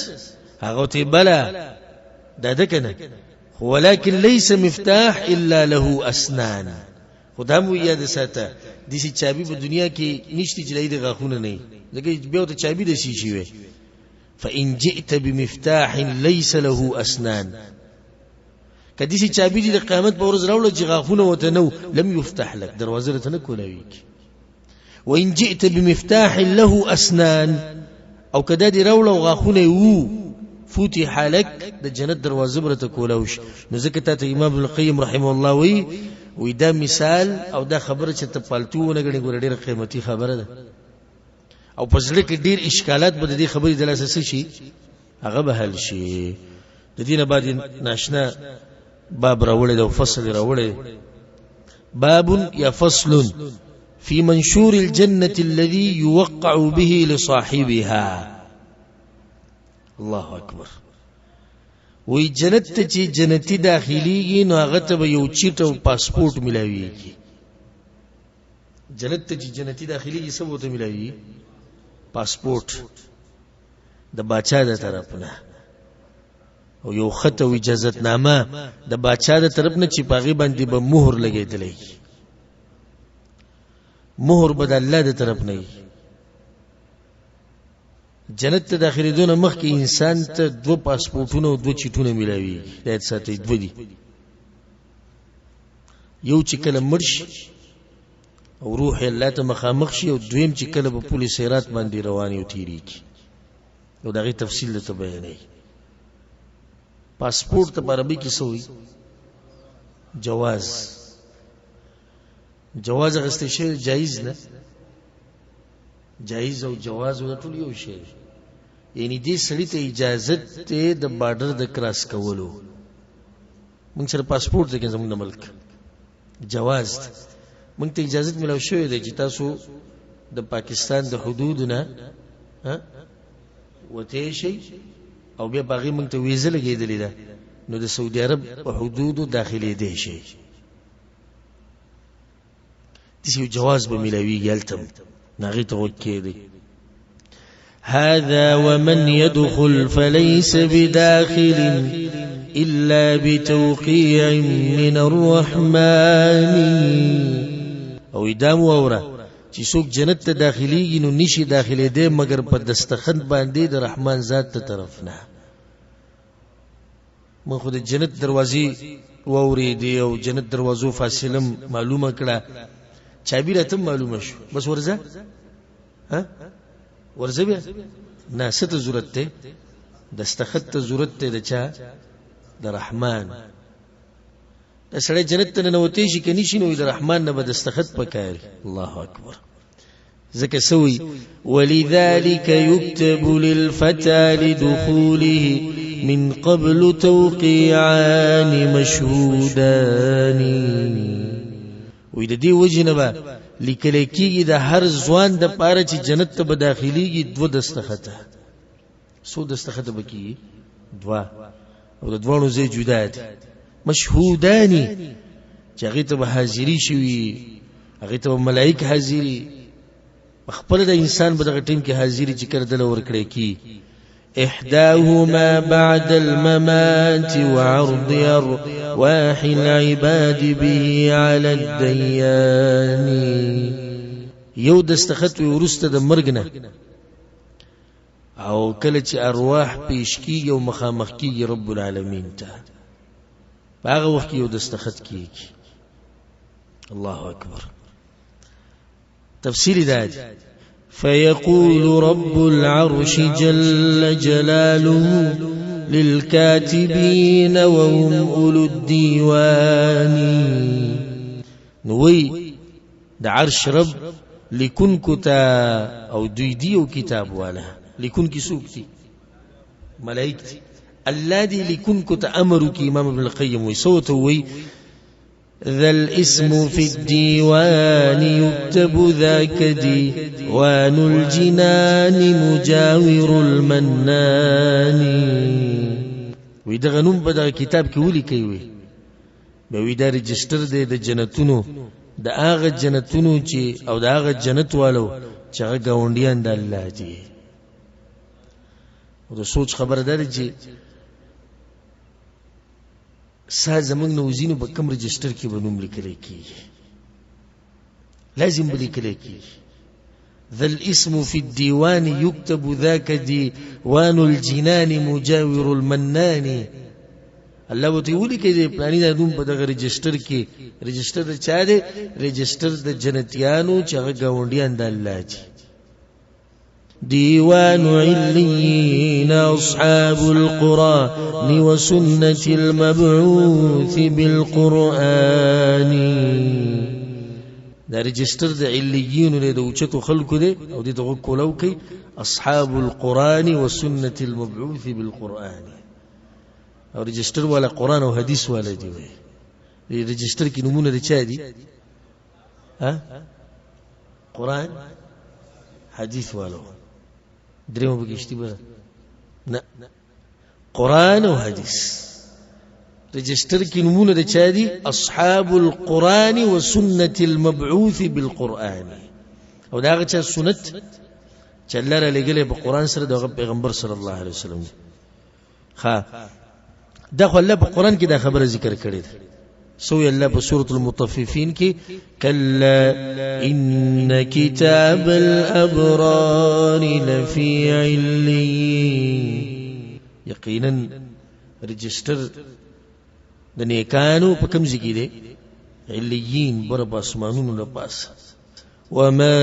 هغه ته بلا دا دکنه ولكن ليس مفتاح الا له اسنان خدامو یاد ساته د شي چابي په دنیا کې نشته چې لید غاخونه نه لکه بیا ته چابي د شي شي وي فان جئت بمفتاح ليس له اسنان کدي شي چابي د قیامت په ورځ راوړل چې غاخونه وته نو لم يفتح لك دروازه ته نه کولوي وان جئت بمفتاح له اسنان او کدا دي راوړل غاخونه وو فتح لك د جنت دروازه برته کولاوش نو ځکه ته امام ابن القيم رحمه الله وی دا مثال او دا خبره چې ته پالتو ونګړي ګور ډیره قیمتي خبره ده او پسله کې ډیر اشکالات به د دې خبرې د لاسه شي هغه به حل شي د دې نه بعد ناشنا باب راوړل او فصل راوړل باب یا فصل في منشور الجنه الذي يوقع به لصاحبها الله اکبر وی جنت ته چې جنتی داخليږي نو هغه ته یو چیټ او پاسپورت ملاويږي جنت ته چې جنتی داخليږي څه وته ملاوي پاسپورت د باچا د طرف نه او یو خط او اجازه نامه د باچا د طرف نه چې پاغي باندې به مهر لګیدلې مهر به د الله د طرف نه جنت ته داخلي دونه مخ کې انسان ته دو پاسپورتونه او دو چټونه ملاوي دا ساتي دو دي یو چې کله مرش او روح الله ته مخامخ شي او دویم چې کله په پولیس سیرات باندې رواني او تیریږي او دغه تفصیل ته بیانې پاسپورت ته عربي کې سوې جواز غسته شی جایز نه جایز او جواز ټول یو شی یعنی دې سړی ته اجازه ته د بارډر د کراس کولو موږ سره پاسپورت دی زموږ د ملک جواز موږ ته اجازه ملو شوې ده چې تاسو د پاکستان د حدود نه وته شي او بیا باغی موږ ته ویزه لګېدلې ده نو د سعودي عرب په حدود داخلي دی شي دې یو جواز به ملوي یلتم نغيت وكيدي هذا ومن يدخل فليس بداخل إلا بتوقيع من الرحمن او ادام وورا چې څوک جنت ته داخليږي نو نشي داخلي دی مگر په دستخط باندې د رحمان ذات ته طرف نه من خو د جنت دروازې ووري دی او جنت دروازو فاصله معلومه کړه چابي راته معلومه شو بس ورځه ورځه بیا نه ست ضرورت ته دستخط ته ضرورت ته د چا د رحمان د سړی جنت ته نه وتی شي کني شي نو د رحمان نه به دستخط پکاري الله اکبر ذکر سوي ولذلك يكتب للفتى لدخوله من قبل توقيعان مشهودان وې د دې وجنه به لیکل کېږي د هر ځوان د پاره چې جنت ته به داخليږي دو دستخطه سو دستخطه بکی دوا او د دوانو زې جدا دي مشهودانی چې هغې ته به حاضري شوي، هغې ته به ملائک حاضري، خپل د انسان به دغه ټیم کې حاضري چې کله دله ورکړی کی. إحداهما بعد الممات وعرض أرواح العباد به على الديان. یو دستخط ورسته د مرګ نه او کله چې ارواح پیش کیږي او مخامخ کیږي رب العالمین ته، په هغه وخت کې یو دستخط کیږي. الله اکبر. تفسیر دا دی فيقول رب العرش جل جلاله للكاتبين وهم أولو الديوان. نوي دا عرش رب لكن كتا او دويديو كتاب والا لكن كي سوكتي ملائكتي الذي لكن كتا أمرك إمام ابن القيم ويصوته ذا الاسم في الديوان يكتب ذاك ديوان الجنان مجاور المنان. ويدغنون بدا كتاب كولي كيوي بويدا رجستر دي دا جنتونو دا آغا جنتونو چي او دا آغا جنت والو چي آغا گاوندیان دا اللہ جي. و دا سوچ خبر داری جي سا زمانگ نوزینو با کم رجسٹر کی بنوم لکلے کی لازم بلکلے کی. ذا الاسم في الديوان يكتب ذاك ديوان الجنان مجاور المنان. اللہ وہ تیولی کہ دے پلانی دا نوم با دا رجسٹر کی رجسٹر دا چاہ دے رجسٹر دا جنتیانو چاہ گاونڈیان دا اللہ جی. ديوان عليين أصحاب القرآن وسنة المبعوث بالقرآن. دا رجستر دا عليين لدى وچتو خلقو دي او دي تغكو لوكي أصحاب القرآن وسنة المبعوث بالقرآن. او رجستر والا قرآن و حديث والا دي رجستر کی نمونة دي چا دي قرآن حديث والا دريمو بكيشتي بنا نا قرآن وحديث. رجستر کی نمونة دا چا دي أصحاب القرآن وسنة المبعوث بالقرآن. او دا آغا چا سنت چا اللہ را لگلے بقرآن سر دا پیغمبر صلی اللہ علیہ وسلم دا خو اللہ بقرآن کی دا خبر ذکر کرے دا سوی اللہ بسورة المطففین کی كلا إن كتاب الأبرار لفي عليين. يقينا رجستر دا نیکانو پا کم ذکی دے علیین برب اسمانون لپاس. وما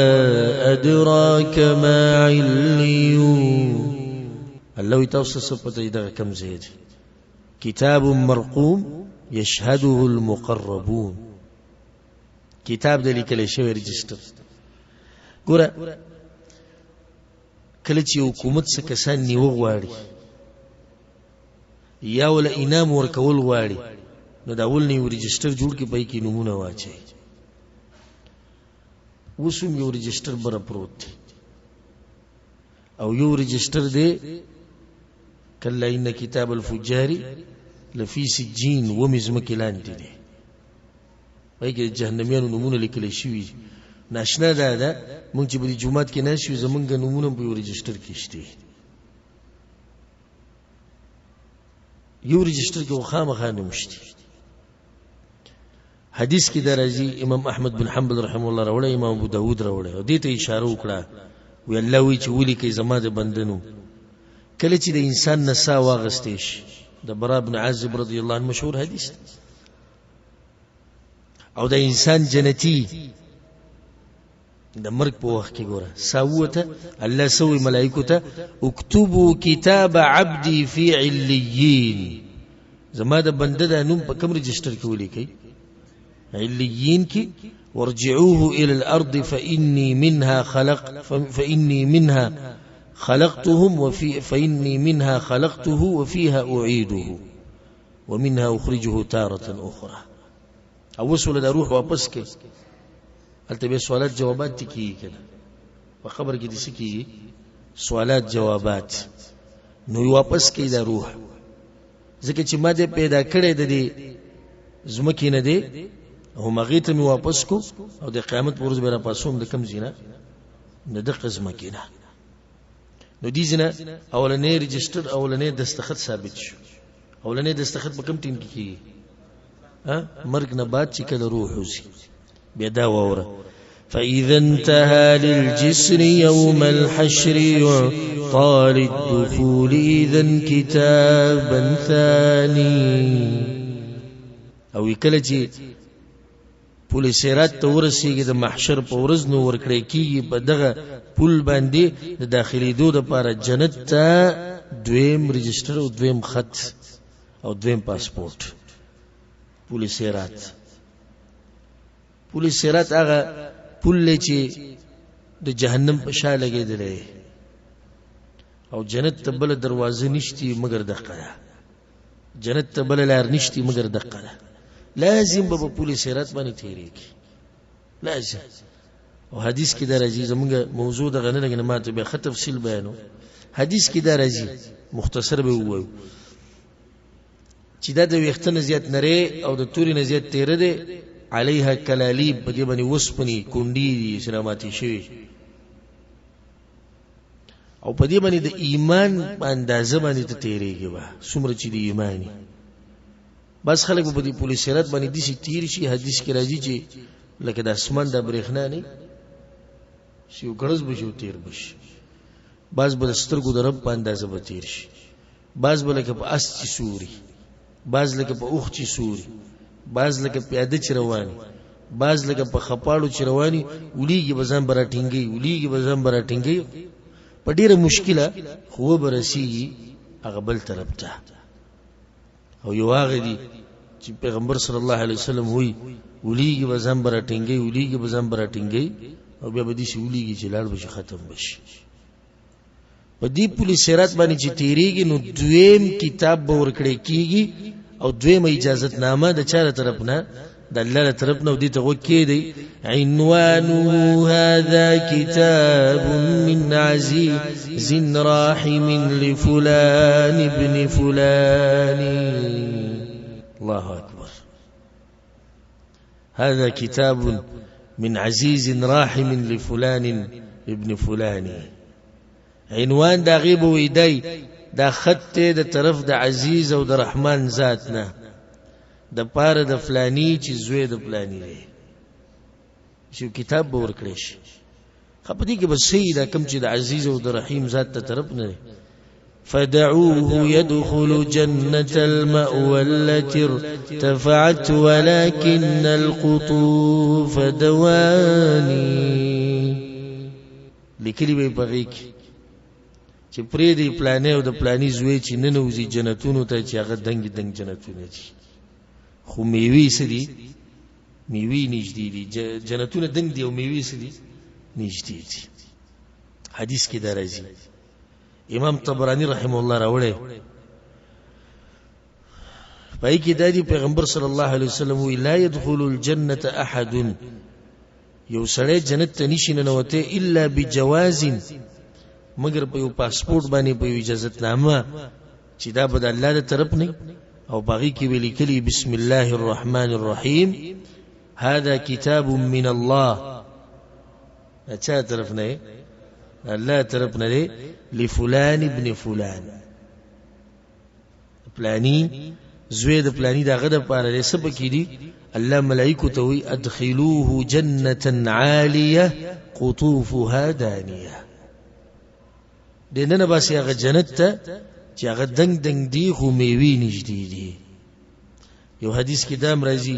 أدراك ما عليون. اللہ تاوسط سپتا دا کم زید كتاب مرقوم يشهده المقربون. كتاب ده لكلي شوي رجستر گورا کله چې حکومت څخه کسان نیو غواړي یا ول انعام ورکول غواړي نو دا ول نیو رجستر جوړ کې پای کې نمونه واچي. وسوم یو رجستر بر پروت او یو رجستر دی کله ان کتاب الفجار لفي سجين ومزمك لاندې دي پای کې جهنميانو نمونه لیکل شوی. ناشنا دا مونږ چې په جمعات کې نه شو زمونږ نمونه په یو رجستر کې شته. یو رجستر کې خامخا نمشته. حدیث کې درځي امام احمد بن حنبل رحم الله راوړی، امام ابو داود راوړی او دې ته اشاره وکړه وی الله وی چې ولي کې زما د بندنو کله چې د انسان نسا واغستې شي. د برا بن عازب رضی الله عنه مشهور حدیث او د انسان جنتی د مرګ په وخت کې ګوره ساوته الله سوي ملائکه ته اكتبوا كتاب عبدي في عليين. زما د بنده د نوم په کوم رجستر کې ولیکي عليين کې ورجعوه الى الارض فاني منها خلقتهم فإني منها خلقته وفيها أعيده ومنها أخرجه تارة أخرى. أوصل دا روح واپس کے التبه سوالات جوابات تکی کنا وخبر کی دسی کی سوالات جوابات نو واپس کی دا روح ځکه چې ما دې پیدا کړې د دې زمکې نه دی هم هغې ته مې واپس کو او د قیامت په ورځ به راپاڅوم د کوم ځای نه د دغه ځمکې نه. نو دې ځای نه اولنی رجسټر اولنی دستخط ثابت شو. اولنی دستخط په کوم ټیم کې کېږي؟ مرګ نه بعد چې کله روح وځي. بیا دا واوره فإذا انتهى للجسر يوم الحشر يعطى للدخول إذا كتابا ثاني. او کله چې پل صراط ته ورسیږي د محشر په ورځ نو ورکړی کېږي په دغه پل باندې د داخلېدو دپاره جنت ته دویم رجسټر او دویم خط او دویم پاسپورټ. پل صراط پل صراط هغه پل چې د جهنم په شا لګېدلی او جنت ته بله دروازه نشتی مګر دقه ده. جنت ته بله لار نشتی مګر دقه ده. لازم به په پل صراط باندې تېرېږي لازم. او حدیث کې دا راځي زمونږ موضوع دغه نه لګي نه ما ته بیا ښه تفصیل بیانو. حدیث کې دا راځي مختصر به ووایو چې دا د ویښته نه زیات نری او د تورې نه زیات تېره دی. علیها کلالیب په دې باندې وسپنې کونډې دي چې راماتې شوي او په دې باندې د ایمان په اندازه باندې ته تېرېږي به څومره چې د ایماني. بس خلک به په دې پل صراط باندې داسې تېر شي. حدیث کې راځي چې لکه د اسمان د برېښنا نه چې یو ګړز به شي او تېر به شي. بعض به د سترګو د رب په اندازه به تېر شي. بعض به لکه په اس چې سوري، بعض لکه په اوښ چې سوري، بعض لکه پیاده چې رواني، بعض لکه په خپاړو چې رواني. ولیږي به ځان به راټینګوي ولیږي به ځان به راټینګوي په ډېره مشکله خو به رسېږي هغه بل طرف ته. او یو هغه دي چې پیغمبر صلی الله علیه وسلم وایي ولیږي به ځان به راټینګوي ولیږي به ځان به راټینګوي او بیا به داسې ولیږي چې لاړ به شي ختم به شي. په دې پل صراط باندې چې تېرېږي نو دویم کتاب به ورکړی کېږي او دویمه اجازت نامه د چا له طرف نه؟ د الله له طرف نه. او دې ته غوږ کېږدئ عنوانه هذا كتاب من عزيز راحم لفلان ابن فلان. الله أكبر. هذا كتاب من عزيز راحم لفلان ابن فلان. عنوان دا غیب ویدی دا خط د طرف د عزیز او د رحمان ذات نه د پاره د فلانی چې زوی د فلانی دی. چې کتاب به ورکړی شي خو په دې کې به صحیح دا کوم چې د عزیز او د رحیم ذات ته طرف نه دی. فدعوه يدخل جنة المأوى التي ارتفعت ولكن القطوف دواني. لیکلي به په کې چې پرې دی پلانې او د پلانی زوی چې ننوځي جنتونو ته چې هغه دنګ دنګ جنتونه دي خو میوې څه دي؟ میوې نږدې دي. جنتونه دنګ دي او میوې څه دي؟ نږدې دي. حدیث کې دا راځي. امام طبرانی رحمه الله راوړی پای کې دا دی پیغمبر صلی الله علیه وسلم وی لا يدخل الجنة احد یو سړی جنت ته نشي ننوته الا بجواز مگر په یو پاسپورت باندې په یو اجازت نامه چې دا به د الله د طرف نه او باغی کې ویل کلی بسم الله الرحمن الرحیم هذا كتاب من الله. اچھا طرف نه الله طرف نه لفلان ابن فلان فلانی زوی د فلانی دغه د پاره سبا کې دي. الله ملائکه ته وی ادخلوه جنة عالیه قطوفها دانیه. دنه بس هغه جنت ته چې هغه دنګ دنګ دی خو میوې نږدې دي. یو حدیث کې دا راځي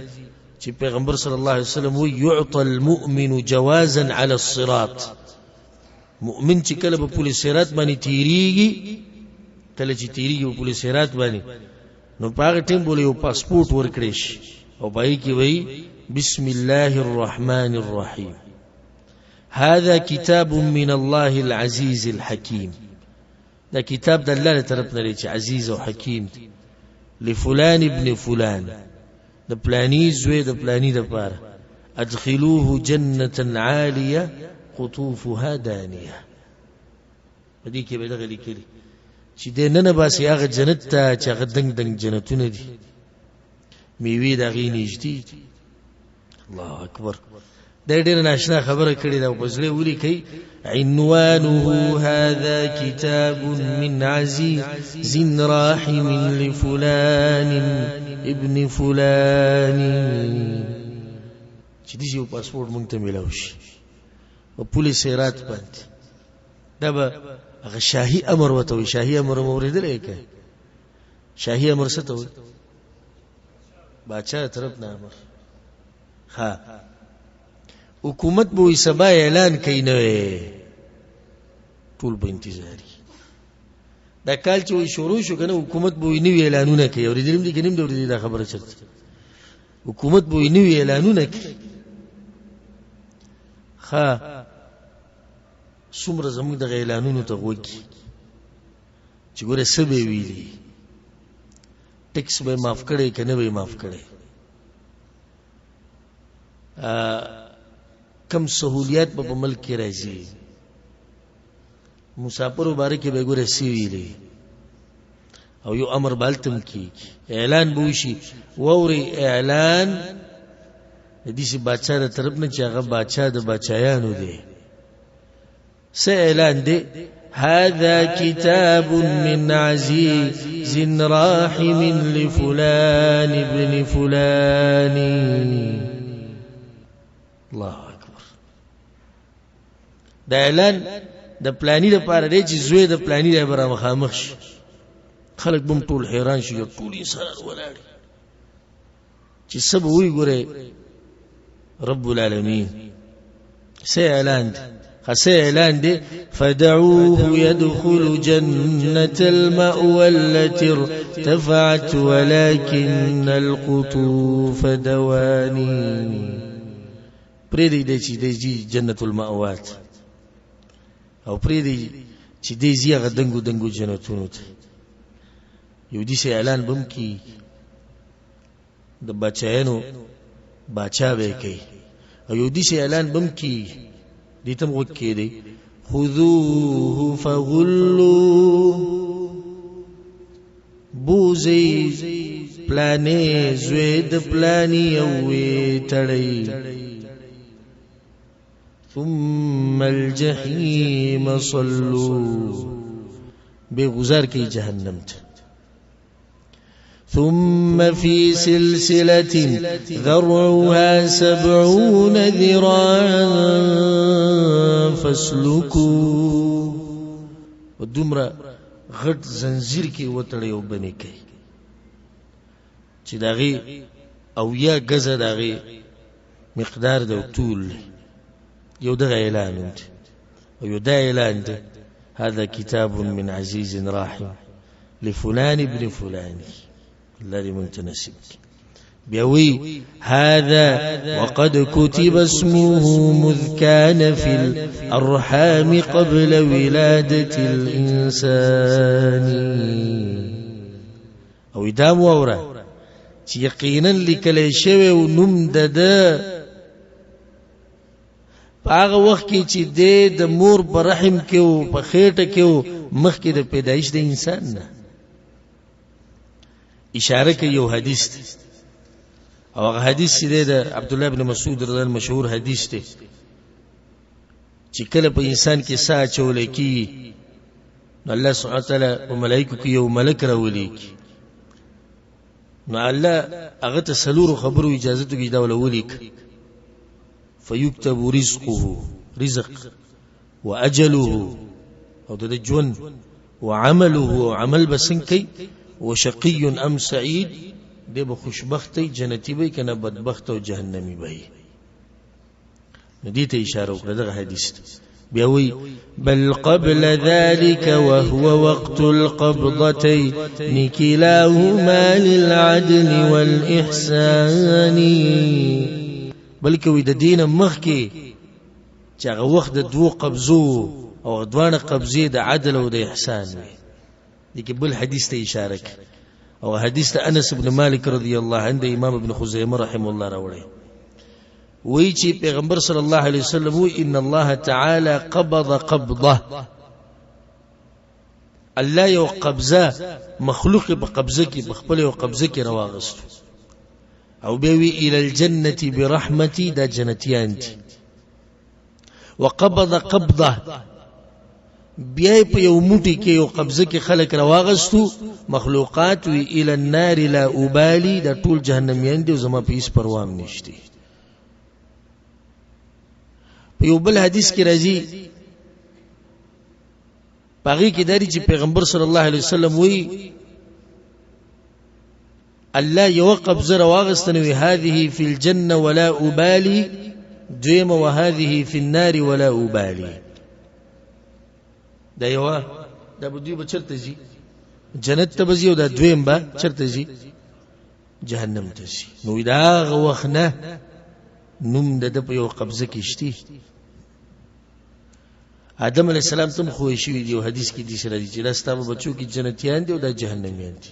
چې پیغمبر صلی الله علیه وسلم وی يعطى المؤمن جوازا على الصراط. مؤمن چې کله په پل صراط باندې تیریږي کله چې تیریږي په پل صراط باندې نو په هغه ټیم بوله یو پاسپورت ورکړي شي او پای کې وی بسم الله الرحمن الرحیم هذا كتاب من الله العزيز الحكيم. دا کتاب د الله له طرف نه چې عزیز او حکیم دی. لفلان ابن فلان د پلانی زوی د پلانی د پاره ادخلوه جنة عالیه قطوفها دانیه. په دې کې به دغه لیکلي چې د نن باسي هغه جنت ته چې هغه دنګ دنګ جنتونه دي میوې د هغې نږدې دي. الله اکبر. دا ډېر ناشنا خبره کړې ده په ځلې ولي کوي عنوانه هذا كتاب من عزيز راحم لفلان ابن فلان. چې دې یو پاسپورت مونږ ته ملاوي شي په پولیس رات باندې دا به هغه شاهي امر وته وي. شاهي امر موریدل کې شاهي امر څه ته وي؟ بادشاہ طرف نه امر. ها حکومت به سبا اعلان کوي نه ټول به انتظاری. دا کال چې شروع شو کنه حکومت به نوی اعلانونه کوي. اوریدل دي کنیم د دا خبره چرته حکومت به نوی اعلانونه کوي. ها څومره زموږ د اعلانونو ته وګي چې ګوره څه به ویلي ټیکس به معاف کړي کنه به معاف کړي کم سہولیات په ملک کې راځي مسافر مبارک به ګوره سی ویلي او یو امر بالتم کی اعلان بوشي ووري اعلان د دې بادشاہ تر طرف نه چې هغه بادشاہ د بادشاہانو دی س اعلان دی هذا كتاب من عزيز راحم لفلان ابن فلان. الله اکبر. دا اعلان د پلاني لپاره دی چې زوی د پلاني لپاره مخامخ شي. خلک بم ټول حیران شي او ټول انسان ولاړ چې سب وی ګوره رب العالمین سه اعلان دی. خسه اعلان دی فدعوه يدخل جنة المأوى التي ارتفعت ولكن القطوف دواني. پریدی دی چې دی جنة المأوات او پریدی چې دی زیغه دنګو دنګو جنتونو ته. یو دې سه اعلان بم کی د بچایانو بچا به کوي او یو دې سه اعلان بم کی دې تم وکي دی خذوه فغلوا بوزي پلانې زوید پلانې او تړي ثم الجحيم صلوا بغزار کی جهنم ته. ثم في سلسلة ذرعها 70 ذراعا فاسلكوا. ودمرا غټ زنجیر کې وتړي او بنې کوي چې داغي او یا غزه داغي مقدار د طول یو دغه اعلان دی او یو دا اعلان دی هذا كتاب من عزيز راحم لفلان ابن فلان الذي منتنسب بيوي هذا وقد كتب اسمه مذ كان في الأرحام قبل ولادة الإنسان. او دام وورا چې یقینا لیکل شوی او نوم دده هغه وخت کې چې د مور په رحم کې او په خېټه کې او مخ کې د پیدایش د انسان نه اشاره کوي. یو حدیث او هغه حدیث چې د عبد الله بن مسعود رضی الله مشهور حدیث دی چې کله په انسان کې ساه چولې کی نو الله سبحانه وتعالى او ملائکه کې یو ملک راولي نو الله هغه ته سلور خبرو اجازه ته دا ولولیک فيكتب رزق وأجله أو ده جون وعمله عمل بسنكي وشقي أم سعيد ده بخشبختي جنتي بي كنا بدبخت وجهنمي بي. نديت إشارة وكذا حديث بيوي بل قبل ذلك وهو وقت القبضتين كلاهما للعدل والإحسان. بلکې وې د دین مخ کې چې هغه وخت د دوه قبضو او دوانه قبضې د عدل او د احسان دی. دغه بل حدیث ته اشاره کوي او حدیث ته انس بن مالک رضی الله عنه امام ابن خزیمه رحم الله راوړي وی چې پیغمبر صلی الله علیه وسلم وی ان الله تعالی قبض قبضه الله یو قبضه مخلوق په قبضه کې بخپل یو قبضه کې راوغست او بيوي الى الجنة برحمتي دا جنتيان دي وقبض قبضه بیا په یو موټی کې یو قبضه کې خلک راواغستو مخلوقات وی الى النار لا ابالي دا ټول جهنميان دي زما په هیڅ پروا نشته په یو بل حدیث کې راځي باغی کې داری چې پیغمبر صلی الله علیه وسلم وی الله یو قبضه راواغستنه وی هذه فی الجنه ولا ابالي دویم وهذه في النار ولا ابالي دا یو دا بدوی به چرته زی جنت ته بزی او دا دویم به چرته زی جهنم ته زی نو دا غوخنه نوم د په یو قبضه کې شتي آدم علیہ السلام تم خو شي دی حدیث کې دي سره دي چې راستابه بچو کې جنتیان دي او دا جهنميان دي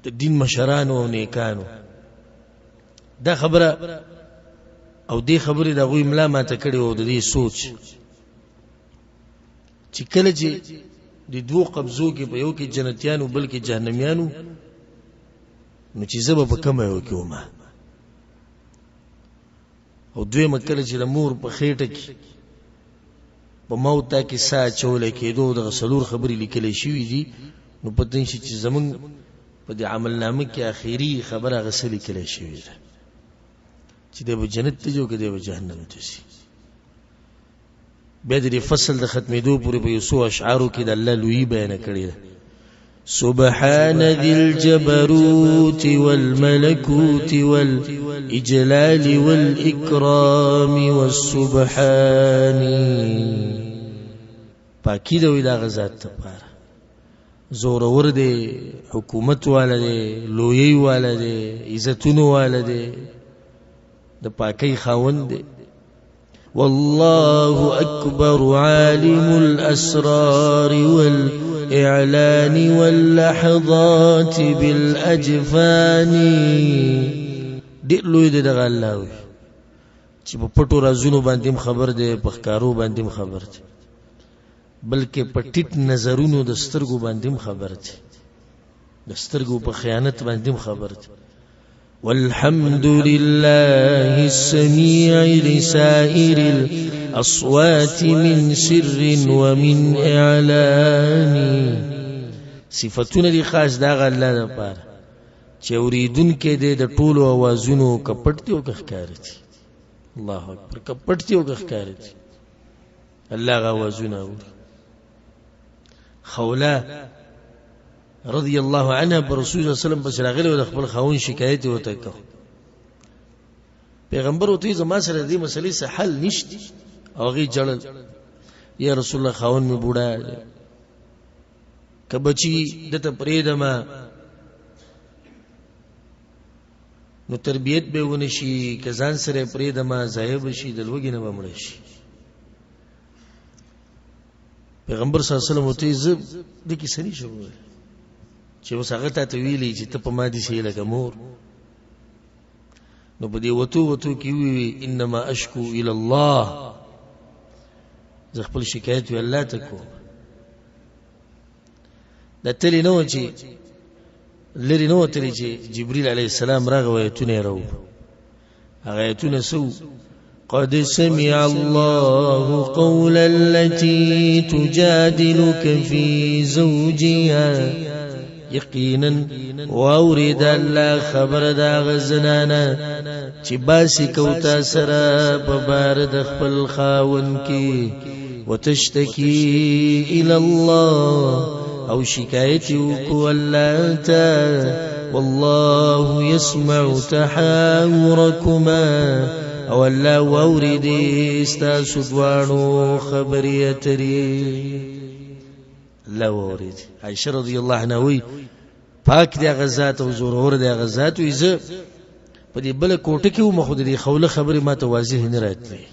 د دین مشران او نیکانو دا خبره او دې خبرې د غوی ملا ماته کړي او د دې سوچ چې کله چې د دوه قبضو کې په یو کې جنتیانو بل کې جهنميانو نو چې زبه په کومه یو کې ومه او دوی مکل چې د مور په خېټه کې په موت کې سا چولې کېدو د غسلور خبرې لیکلې شوې دي نو په دې چې زمون په دې عمل نامه کې اخیری خبره غسلې کېلې شوې ده چې د جنت ته جو کې د جهنم ته شي به د فصل د ختمېدو پورې په یوسو اشعارو کې د الله لوی بیان کړی ده سبحان ذي الجبروت والملكوت والإجلال والإكرام والسبحان پاکی دوی دا غزات تپار زورور دے حکومت والا دے لویی والا دے عزتون والا دے دا پاکی خاون دے والله أكبر عالم الأسرار والإعلان واللحظات بالأجفان دلوی دے دغا اللہ وی چې په پټو رازونو باندې خبر دی په ښکارو باندې خبر دی بلکې په ټیټ نظرونو د سترګو باندې خبر دی د سترګو په خیانت باندې خبر دی والحمد لله السميع لسائر الأصوات من سر ومن إعلان صفتونه دي خاص دا الله لپاره چې اوریدونکو د ټولو आवाजونو کپټتي او ښکارتي الله اکبر کپټتي او ښکارتي الله غوازونه اوري خوله رضی الله عنها پر رسول الله صلی الله علیه وسلم بس راغله د خپل خاون شکایت وته کو پیغمبر وته زما سره دې مسلې سره حل نشته او غي جړل یا رسول الله خاون می بوډا کبچی دته پریدما نو تربیت به ونشي کزان سره پریدما زایب شي دلوګي نه بمړ شي پیغمبر صلی الله علیه وسلم وته زب د کی سری شو چې وسغه ته ویلي چې ته په ما دي شي لکه مور نو په دې وته کې وی انما اشکو الى الله ز خپل شکایت وی الله ته کو د تلی نو چې لري نو تلی چې جبريل عليه السلام راغويتونه راو هغه سو قد سمع الله قول التي تجادلك في زوجها یقینا واورید الله خبر دا غزنانا چې باسی کوتا سره په بار د خپل خاون کې وتشتكي الى الله او شکایت کو الله تا والله يسمع تحاوركما او الله واورید استاسو دوانو خبريتري الله ورید عائشہ رضی الله عنها وی پاک دی غزات او زورور دی غزات وی زه په دې بل کوټه کې مخود دی خوله خبره ما ته واضح نه راتلی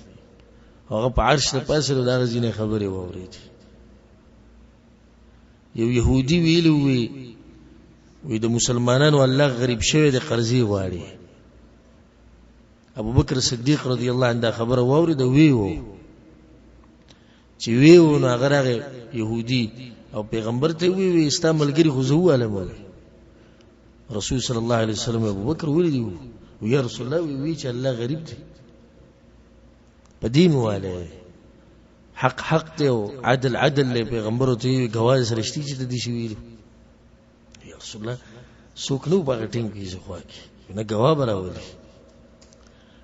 هغه په عرش ته پاسه د غزینه خبره وورید یو يهودي ویلو وی د مسلمانانو الله غریب شوی د قرضې واړي ابو بکر صدیق رضی الله عنه خبره وورید ویو چې ویو نو هغه يهودي او پیغمبر ته وی استعمالګری خو زو علم رسول صلی الله علیه وسلم ابو بکر ولدي و یا رسول الله وی چې الله غریب دی په دین واله حق حق دی او عدل عدل له پیغمبر ته غواړي سرشتي چې د دې شي ویلو یا رسول الله څوک نو باغ ټینګ کیږي خو کې نه غوا براولي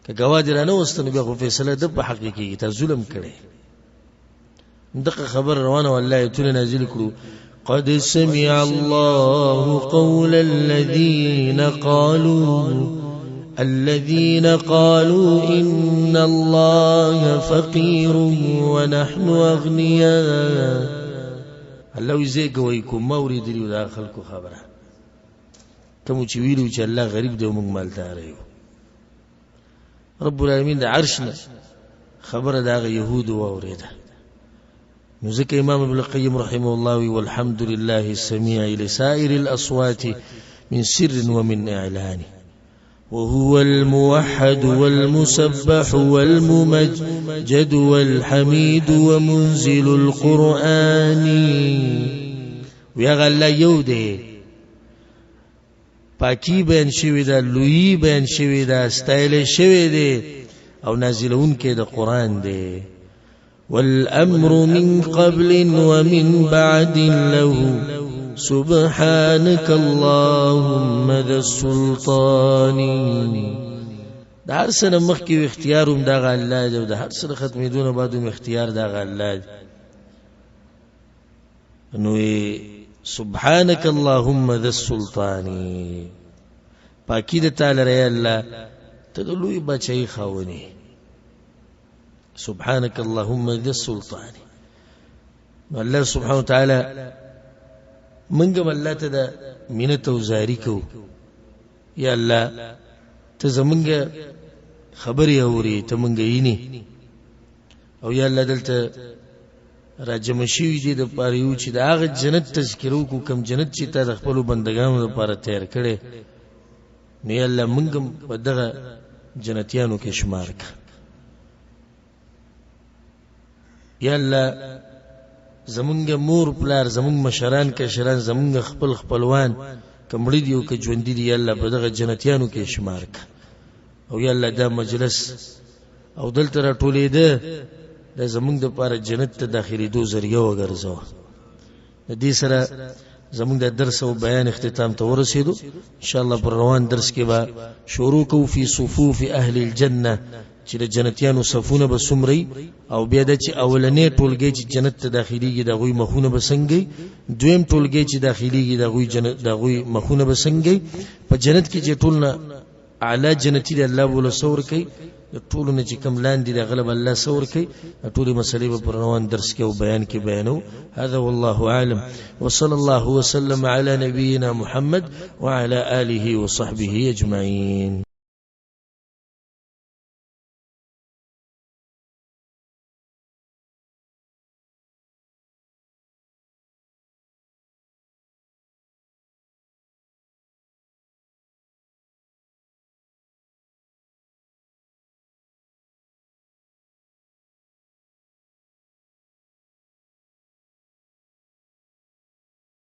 که غوا دې نه وستنه به فیصله د په حق کې ته ظلم کړي دغه خبر روانه والله ته نازل کړو قد سمع الله قول الذين قالوا إن الله فقير ونحن أغنياء الله يزيقويكم ما أريد لي داخلكم خبره كم تشويلوا إن الله غريب ده ومن مالتاره رب العالمين ده عرشنا خبر ده يهود وأوريده نزك إمام ابن القيم رحمه الله والحمد لله السميع لسائر الأصوات من سر ومن إعلان وهو الموحد والمسبح والممجد والحميد ومنزل القرآن ويغلى يوده پاکی بیان شوی دا لوی بیان شوی دا ستایل شوی دی او نازلون کې د قرآن دی والأمر من قبل ومن بعد له سبحانك اللهم ذا السلطان دا هر سنه مخکې اختیاروم دا الله دی دا هر سنه ختمېدونه بعدوم اختیار دا الله دی نو سبحانك اللهم ذا السلطان پاکی د تعالی ری الله ته لوی بچی خاوني سبحانك اللهم ذا السلطان الله سبحانه وتعالى منګم الله ته د مینت او زاری کو یا الله ته زمونږ خبري اوري ته مونږ یې او یا الله دلته راجم شي دي د پاره چې د هغه جنت تذکرو کو کم جنت چې ته د خپل بندگانو لپاره تیار کړي نو یا الله مونږ په دغه جنتیانو کې شمار کړه یا الله زمونږ مور پلار زمونږ مشران کشران زمونږ خپل خپلوان کمړي دی او ک ژوند دي یا الله په دغه جنتیانو کې شمار کړه او یا الله دا مجلس او دلته را ټولې ده د زمونږ د پاره جنت ته داخلي دو ذریعہ وګرځو د دې سره زمونږ د درس او بیان اختتام ته ورسېدو ان شاء الله پر روان درس کې به شروع کوو فی صفوف اهل الجنه چې د جنتیانو صفونه به سمري او بیا د چې اولنې ټولګي چې جنت ته داخليږي د غوي مخونه به څنګه دویم ټولګي چې داخليږي د غوي جنت د غوي مخونه به څنګه په جنت کې چې ټولنا اعلی جنتی د الله بوله سور کوي د ټولو نه چې کم لاندې د غلب الله سور کوي ټولې مسلې په روان درس کې او بیان کې بیانو هذا والله اعلم وصلى الله وسلم على نبينا محمد وعلى آله وصحبه اجمعين.